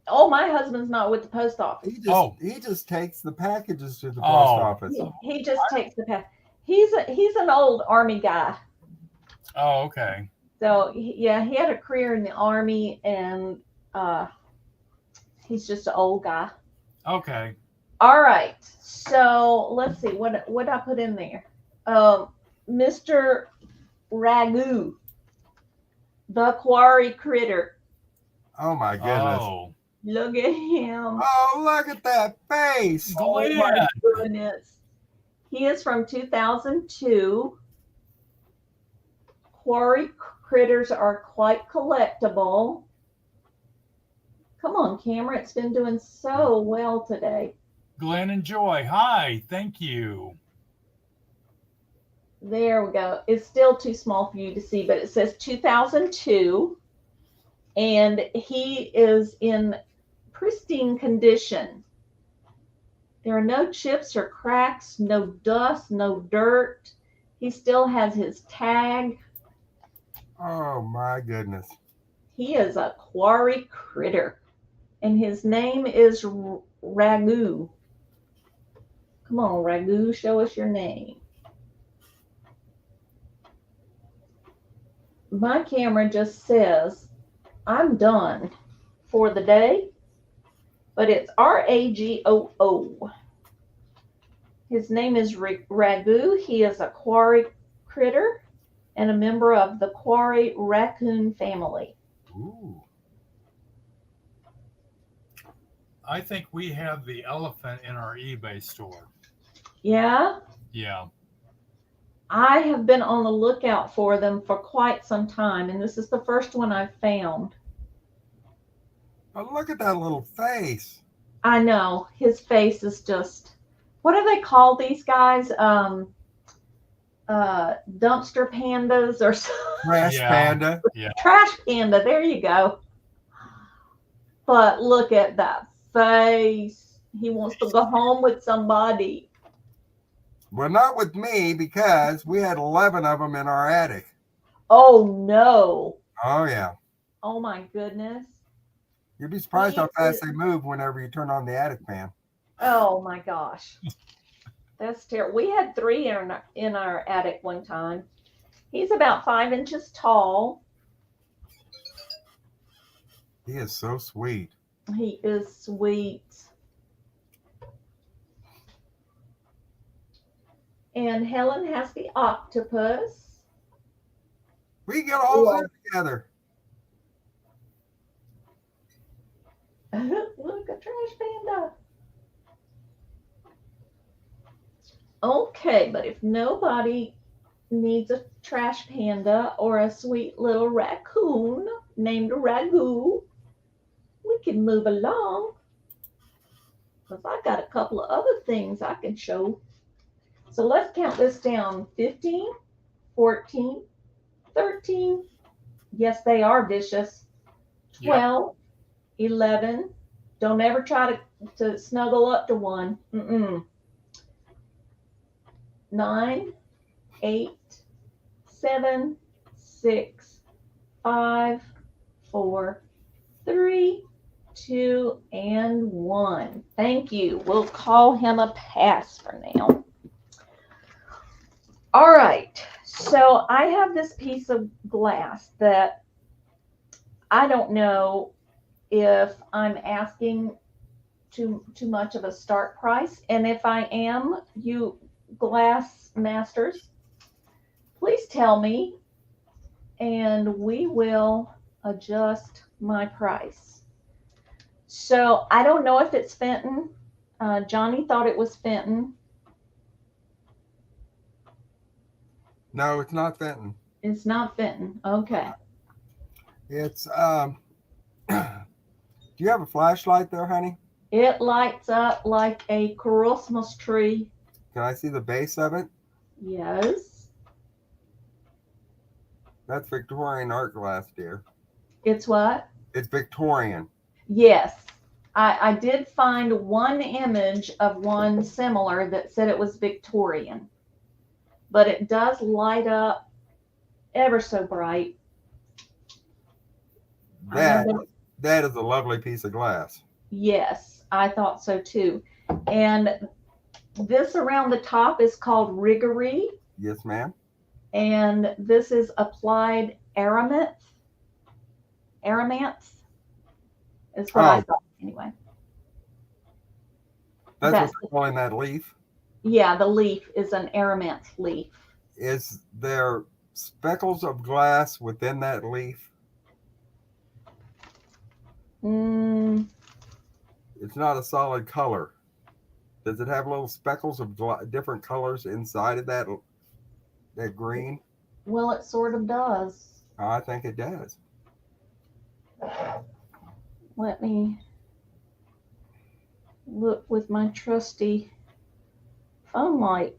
Oh, my husband's not with the post office. He just takes the packages to the post Oh. office. He just takes the pass. He's an old Army guy. Oh, okay. So he had a career in the Army, and he's just an old guy. Okay. All right. So let's see what I put in there. Mr. Ragu, the Quarry critter. Oh my goodness. Oh. Look at him. Oh, look at that face. Oh my Glenn. goodness. He is from 2002. Quarry critters are quite collectible. Come on, camera. It's been doing so well today. Glenn and Joy. Hi. Thank you. There we go. It's still too small for you to see, but it says 2002. And he is in pristine condition. There are no chips or cracks, no dust, no dirt. He still has his tag. Oh my goodness. He is a quarry critter. And his name is Ragu. Come on, Ragu, show us your name. My camera just says, I'm done for the day, but it's Ragoo. His name is Ragu. He is a quarry critter and a member of the Quarry raccoon family. Ooh. I think we have the elephant in our eBay store. Yeah, Yeah. I have been on the lookout for them for quite some time, and this is the first one I've found. Oh, look at that little face. I know his face is just, what do they call these guys? Dumpster pandas or Trash Yeah. panda. trash panda. There you go. But look at that face. He wants to go home with somebody. Well, not with me, because we had 11 of them in our attic. Oh no. Oh, yeah. Oh my goodness. You'd be surprised how fast they move whenever you turn on the attic fan. Oh my gosh. That's terrible. We had 3 in our attic one time. He's about 5 inches tall. He is so sweet. He is sweet. And Helen has the octopus. We get all Yeah. that together. Look, a trash panda. Okay, but if nobody needs a trash panda or a sweet little raccoon named Ragu, we can move along. Because I got a couple of other things I can show. So let's count this down. 15, 14, 13. Yes, they are vicious. 12, 11. Don't ever try to snuggle up to one. 9, 8, 7, 6, 5, 4, 3, 2, and 1. Thank you. We'll call him a pass for now. All right. So I have this piece of glass that I don't know if I'm asking too much of a start price. And if I am, you glass masters, please tell me and we will adjust my price. So I don't know if it's Fenton. Johnny thought it was Fenton. No, it's not Fenton. It's not Fenton. Okay. It's do you have a flashlight there, honey? It lights up like a Christmas tree. Can I see the base of it? Yes. That's Victorian art glass, dear. It's what? It's Victorian. Yes. I did find one image of one similar that said it was Victorian. But it does light up ever so bright. That is a lovely piece of glass. Yes, I thought so too. And this around the top is called Riggery. Yes, ma'am. And this is applied Araminth. Aramanth is what I thought anyway. That's what they're calling that leaf. Yeah, the leaf is an Aramanth leaf. Is there speckles of glass within that leaf? It's not a solid color. Does it have little speckles of different colors inside of that green? Well, it sort of does. I think it does. Let me look with my trusty phone light.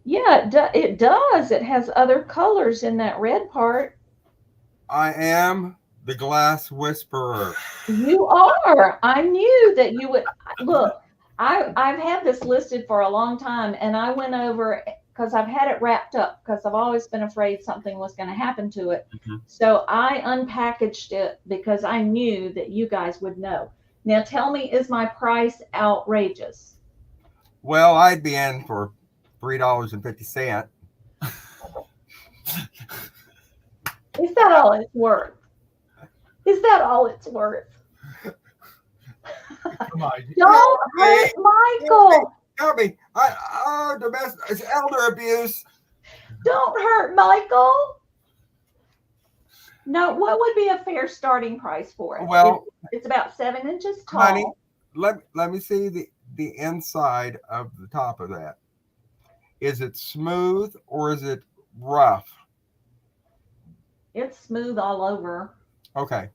Yeah, it does. It has other colors in that red part. I am the glass whisperer. You are. I knew that you would. Look, I've had this listed for a long time, and I went over because I've had it wrapped up because I've always been afraid something was going to happen to it. Mm-hmm. So I unpackaged it because I knew that you guys would know. Now tell me, is my price outrageous? Well, I'd be in for $3.50. Is that all it's worth? Is that all it's worth? Come on. Don't hurt Michael. Help me. It's elder abuse. Don't hurt Michael. No, what would be a fair starting price for it? Well, it's about 7 inches tall. Honey, let me see the inside of the top of that. Is it smooth or is it rough? It's smooth all over. Okay.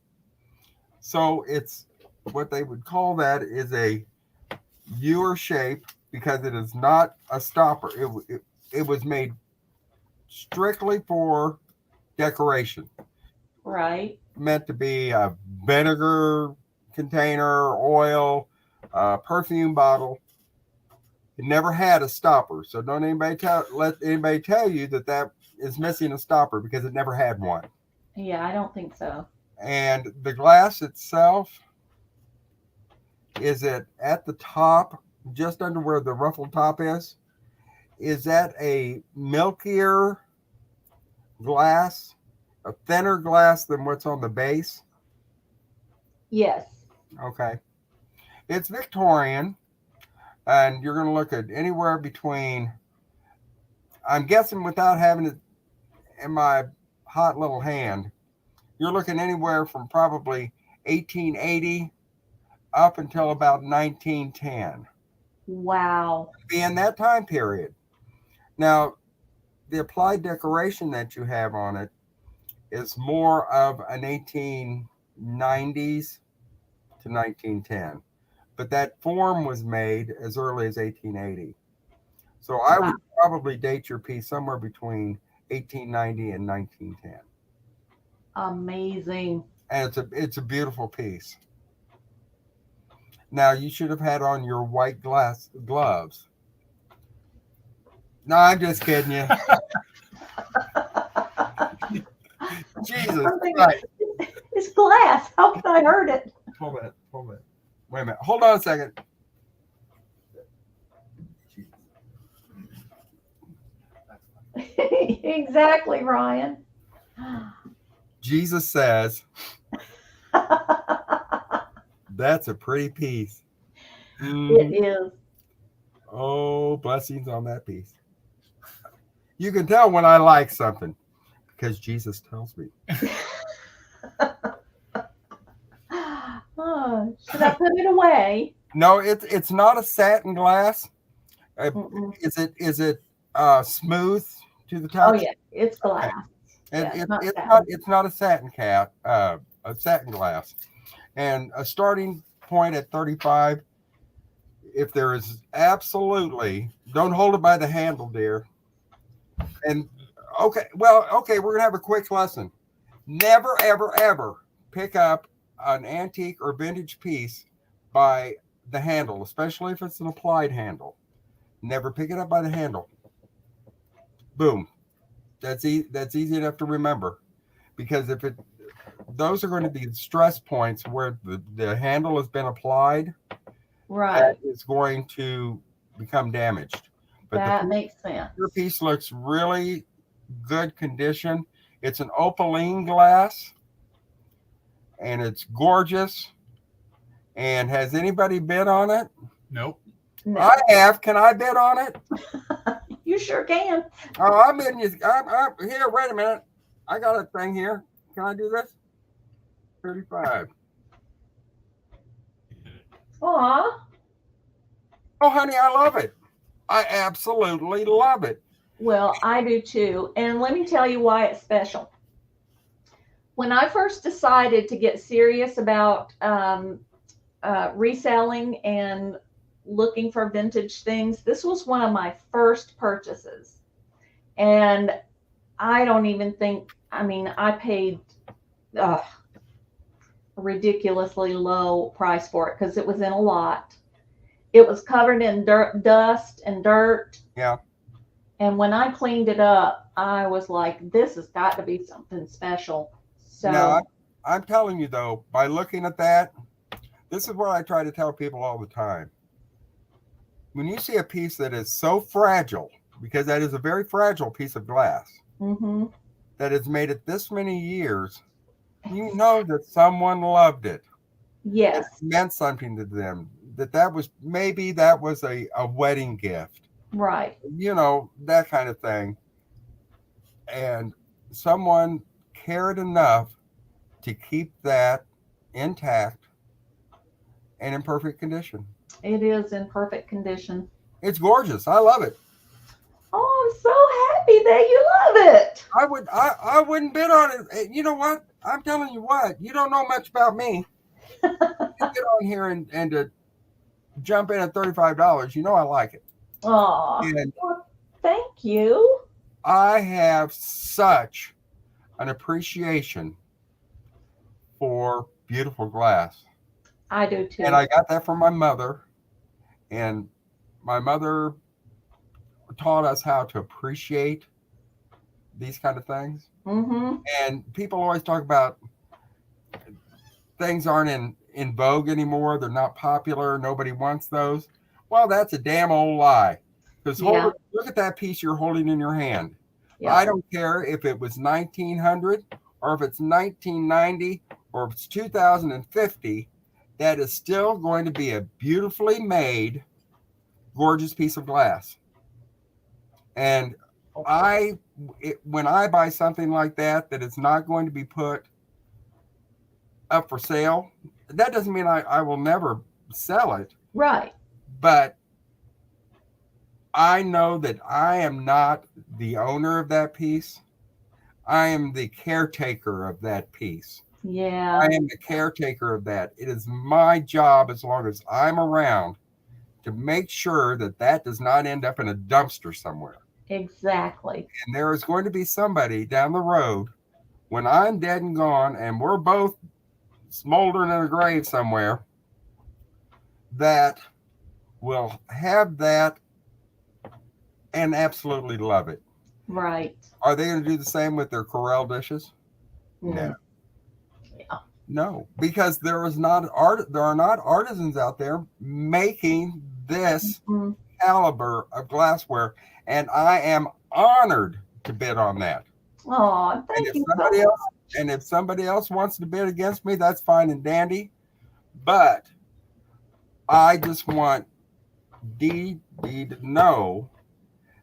So it's what they would call that is a viewer shape because it is not a stopper. It was made strictly for decoration. Right. Meant to be a vinegar container, oil, perfume bottle. It never had a stopper. So don't let anybody tell you that is missing a stopper because it never had one. Yeah, I don't think so. And the glass itself, is it at the top, just under where the ruffled top is? Is that a milkier glass? a thinner glass than what's on the base? Yes. Okay. It's Victorian, and you're going to look at anywhere between, I'm guessing without having it in my hot little hand, you're looking anywhere from probably 1880 up until about 1910. Wow. Be in that time period. Now, the applied decoration that you have on it is more of an 1890s to 1910. But that form was made as early as 1880. So I would probably date your piece somewhere between 1890 and 1910. Amazing. And it's a beautiful piece. Now you should have had on your white glass gloves. No, I'm just kidding you. Jesus Christ. It's glass. How can I hurt it? Hold it. Wait a minute. Hold on a second. Exactly, Ryan. Jesus says, that's a pretty piece. It is. Oh, blessings on that piece. You can tell when I like something because Jesus tells me. Oh, should I put it away? No, it's not a satin glass. Is it smooth to the touch? Oh yeah, it's glass. Okay. Yeah, It's not a satin a satin glass. And a starting point at 35. If there is absolutely, don't hold it by the handle, dear. And okay, we're gonna have a quick lesson. Never, ever, ever pick up an antique or vintage piece by the handle, especially if it's an applied handle. Never pick it up by the handle. Boom. That's easy enough to remember, because those are going to be stress points where the handle has been applied. right. That is going to become damaged. But that makes sense. Your piece looks really good condition. It's an opaline glass, and it's gorgeous. And has anybody bid on it? Nope. No. I have. Can I bid on it? You sure can. Oh, I'm in you. I'm here. Wait a minute. I got a thing here. Can I do this? 35. Aw. Oh, honey, I love it. I absolutely love it. Well, I do too. And let me tell you why it's special. When I first decided to get serious about reselling and looking for vintage things, this was one of my first purchases. And I don't even think, I paid a ridiculously low price for it because it was in a lot. It was covered in dust and dirt. Yeah. And when I cleaned it up, I was like, this has got to be something special. So now, I'm telling you, though, by looking at that, this is what I try to tell people all the time. When you see a piece that is so fragile, because that is a very fragile piece of glass, that has made it this many years, you know that someone loved it. Yes. It meant something to them. That was a wedding gift. Right. You know, that kind of thing. And someone cared enough to keep that intact and in perfect condition. It is in perfect condition. It's gorgeous. I love it. Oh, I'm so happy that you love it. I wouldn't bid on it. You know what? I'm telling you what, you don't know much about me. You get on here and to jump in at $35. You know I like it. Oh, well, thank you. I have such an appreciation for beautiful glass. I do too. And I got that from my mother. And my mother taught us how to appreciate these kind of things. And people always talk about things aren't in vogue anymore. They're not popular. Nobody wants those. Well, that's a damn old lie. Because look at that piece you're holding in your hand. Yeah. I don't care if it was 1900 or if it's 1990, or if it's 2050, that is still going to be a beautifully made, gorgeous piece of glass. And when I buy something like that is not going to be put up for sale, that doesn't mean I will never sell it. Right. But I know that I am not the owner of that piece. I am the caretaker of that piece. Yeah. I am the caretaker of that. It is my job, as long as I'm around, to make sure that that does not end up in a dumpster somewhere. Exactly. And there is going to be somebody down the road when I'm dead and gone and we're both smoldering in a grave somewhere that will have that and absolutely love it. Right. Are they going to do the same with their Corelle dishes? Mm. No. No, because there are not artisans out there making this caliber of glassware, and I am honored to bid on that. Oh, thank you. And if somebody else wants to bid against me, that's fine and dandy. But I just want Dee to know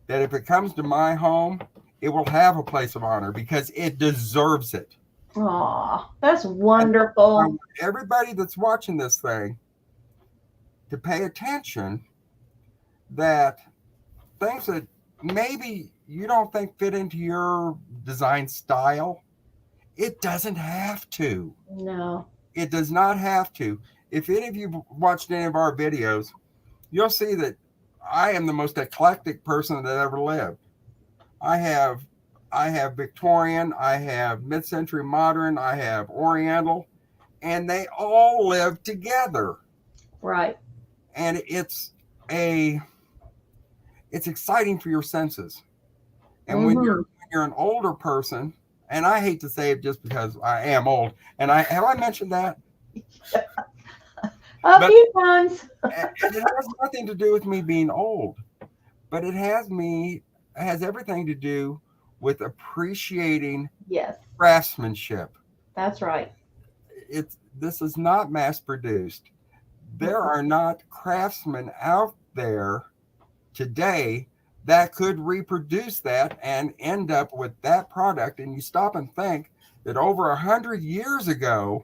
that if it comes to my home, it will have a place of honor because it deserves it. Oh, that's wonderful. I want everybody that's watching this thing to pay attention that things that maybe you don't think fit into your design style, it doesn't have to. No. It does not have to. If any of you watched any of our videos, you'll see that I am the most eclectic person that ever lived. I have Victorian, I have mid-century modern, I have Oriental, and they all live together. Right. And it's exciting for your senses. And when you're an older person, and I hate to say it just because I am old, and have I mentioned that? A few times. And it has nothing to do with me being old, but it has everything to do with appreciating craftsmanship. That's right. This is not mass produced. There are not craftsmen out there today that could reproduce that and end up with that product. And you stop and think that over 100 years ago,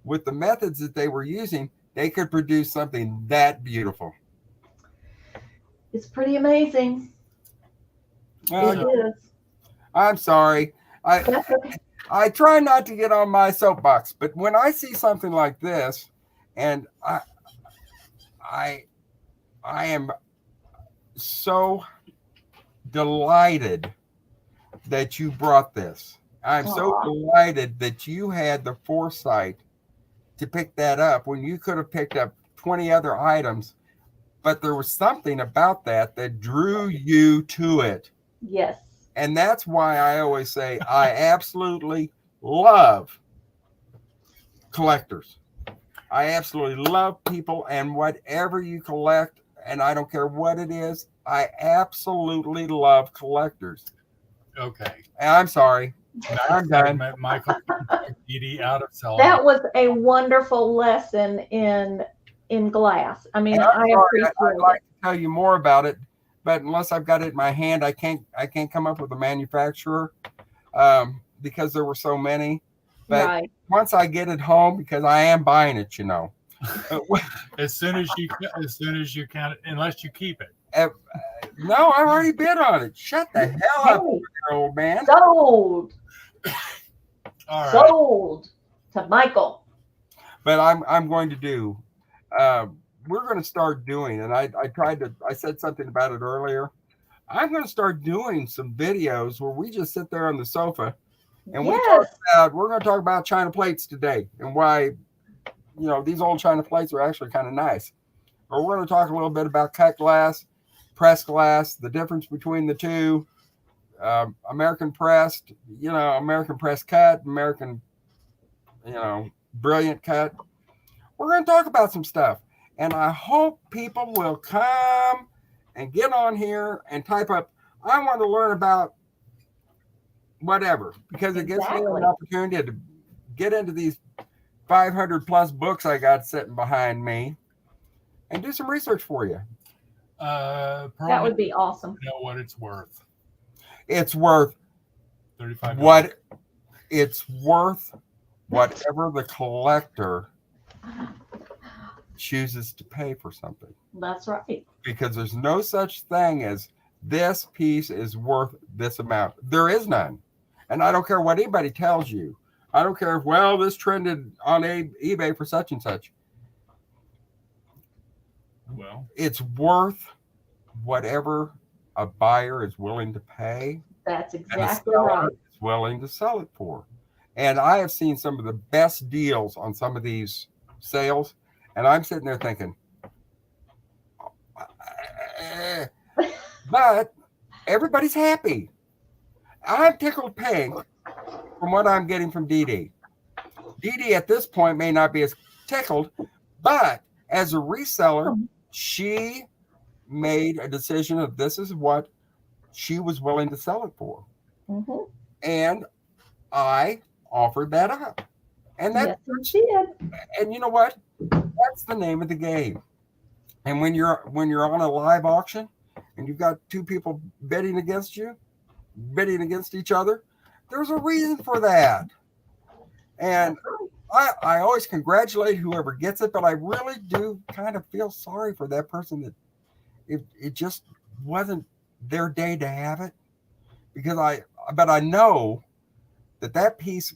with the methods that they were using, they could produce something that beautiful. It's pretty amazing. Well, it is. I'm sorry. I try not to get on my soapbox, but when I see something like this, and I am so delighted that you brought this. I'm so delighted that you had the foresight to pick that up when you could have picked up 20 other items, but there was something about that drew you to it. Yes. And that's why I always say I absolutely love collectors. I absolutely love people, and whatever you collect, and I don't care what it is, I absolutely love collectors. Okay. I'm sorry. I'm done. Michael, Edie out of cell. That was a wonderful lesson in glass. I mean, I appreciate it. I'd like to tell you more about it, but unless I've got it in my hand, I can't come up with a manufacturer because there were so many. But once I get it home, because I am buying it, you know. as soon as you can, unless you keep it. No, I already bid on it. Shut the hell up, old man. Sold. All right. Sold to Michael. But I'm going to do. We're going to start doing, and I said something about it earlier. I'm going to start doing some videos where we just sit there on the sofa, and we're going to talk about China plates today and why, these old China plates are actually kind of nice. Or we're going to talk a little bit about cut glass, pressed glass, the difference between the two, American pressed, American pressed cut, American, brilliant cut. We're going to talk about some stuff. And I hope people will come and get on here and type up, I want to learn about whatever, because it gives me Exactly. an opportunity to get into these 500 plus books I got sitting behind me and do some research for you. That would be awesome. You know what it's worth. It's worth $35. what it's worth, whatever the collector chooses to pay for something. That's right. Because there's no such thing as this piece is worth this amount. There is none. And I don't care what anybody tells you. I don't care if, well, this trended on eBay for such and such. Well, It's worth whatever a buyer is willing to pay. That's And a exactly seller right. is willing to sell it for. And I have seen some of the best deals on some of these sales. And I'm sitting there thinking, but everybody's happy. I'm tickled pink from what I'm getting from Dee Dee. Dee Dee at this point may not be as tickled, but as a reseller, she made a decision of this is what she was willing to sell it for. Mm-hmm. And I offered that up. And that, Yes, she did. and you know what? That's the name of the game. And when you're on a live auction and you've got two people bidding against each other, there's a reason for that. And I always congratulate whoever gets it, but I really do kind of feel sorry for that person that it just wasn't their day to have it. Because I know that piece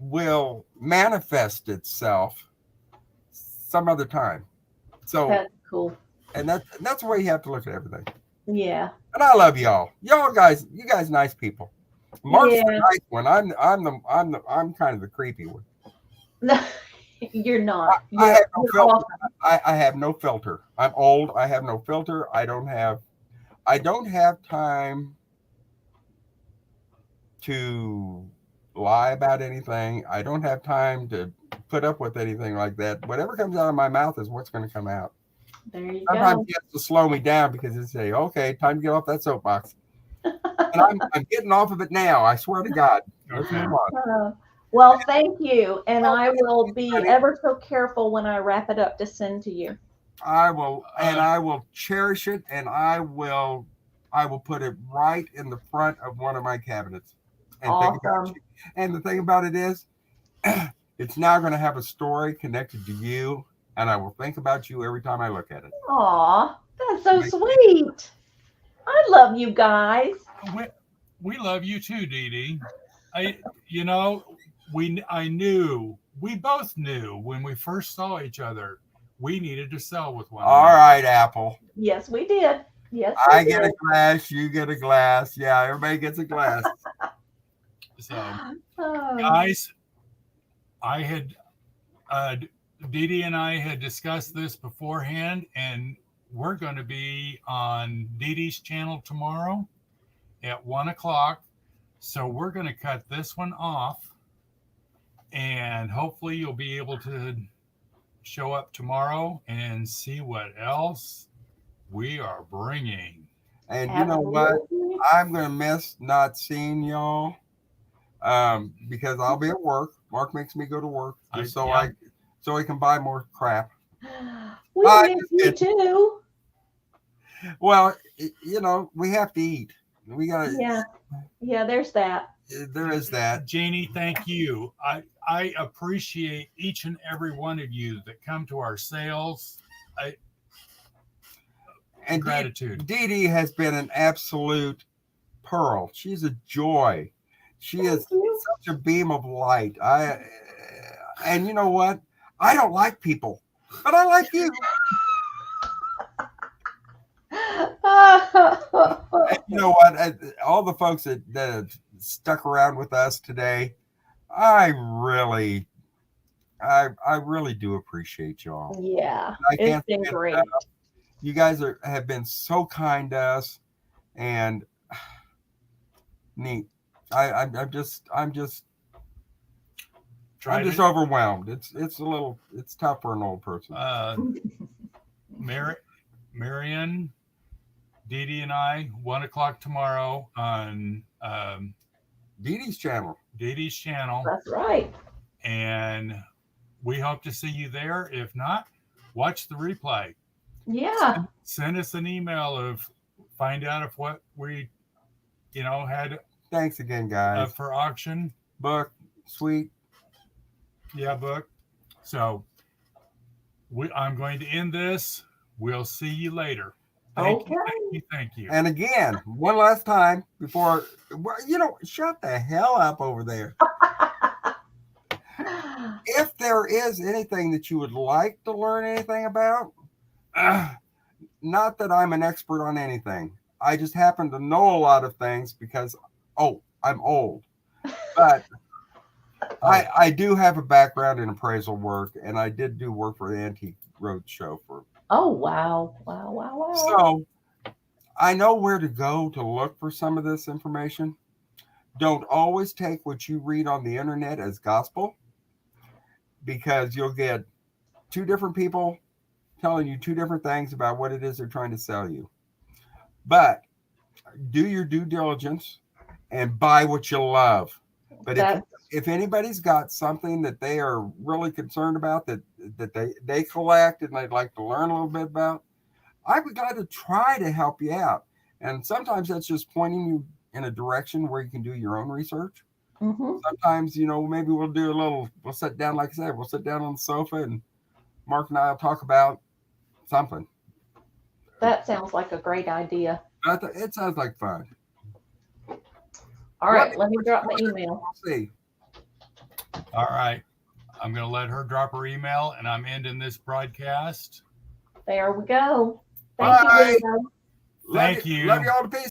will manifest itself some other time. So That's cool. and that's the way you have to look at everything. Yeah. And I love y'all. You guys nice people. Mark's Yeah. the nice one. I'm kind of the creepy one. No, you're not. I have no You're filter. awesome. I have no filter. I'm old. I have no filter. I don't have time to lie about anything. I don't have time to put up with anything like that. Whatever comes out of my mouth is what's going to come out. There you Sometimes go. you have to slow me down because you say, okay, time to get off that soapbox. And I'm getting off of it now. I swear to God. Let's move on. Well, thank you. And I will be honey. ever so careful when I wrap it up to send to you. I will cherish it, and I will put it right in the front of one of my cabinets. And think about Awesome. you. And the thing about it is, it's now going to have a story connected to you, and I will think about you every time I look at it. Aw, that's so sweet. I love you guys. we love you too, Dee Dee. We both knew when we first saw each other, we needed to sell with one All another. right, Apple. Yes, we did. Yes, I we get did. a glass, you get a glass. Yeah, everybody gets a glass. So, Oh. guys, Dee Dee and I had discussed this beforehand, and we're going to be on Dee Dee's channel tomorrow at 1:00. So we're going to cut this one off, and hopefully you'll be able to show up tomorrow and see what else we are bringing. And you know what? Absolutely. I'm going to miss not seeing y'all because I'll be at work. Mark makes me go to work just so I can buy more crap. We I miss just you did. too. Well, we have to eat. We got to. Yeah, there's that. There is that. Janie, thank you. I appreciate each and every one of you that come to our sales. And Gratitude. Dee Dee has been an absolute pearl. She's a joy. She is such a beam of light. And you know what? I don't like people, but I like you. And you know what? All the folks that have stuck around with us today, I really do appreciate y'all. Yeah, I it's can't been say it great. enough. You guys have been so kind to us, and neat. I'm just overwhelmed. It's tough for an old person. Marion, Dee Dee, and I, 1:00 tomorrow on Dee Dee's channel. Dee Dee's channel. That's right. And we hope to see you there. If not, watch the replay. Yeah. Send us an email of find out if what we, had Thanks again, guys. up for auction. Book, sweet. Yeah, book. So I'm going to end this. We'll see you later. Thank you. And again, one last time before, shut the hell up over there. If there is anything that you would like to learn anything about, not that I'm an expert on anything. I just happen to know a lot of things because, I'm old. But I do have a background in appraisal work, and I did do work for the Antique Roadshow for. Oh, wow. So I know where to go to look for some of this information. Don't always take what you read on the internet as gospel, because you'll get two different people telling you two different things about what it is they're trying to sell you. But do your due diligence and buy what you love. But if anybody's got something that they are really concerned about that they collect and they'd like to learn a little bit about, I would glad to try to help you out. And sometimes that's just pointing you in a direction where you can do your own research. Mm-hmm. Sometimes, maybe we'll sit down, like I said, we'll sit down on the sofa and Mark and I will talk about something. That sounds like a great idea. It sounds like fun. All right, let me drop my email. See. All right. I'm going to let her drop her email, and I'm ending this broadcast. There we go. Bye. Thank you, Leo. Thank you. Love you all to pieces.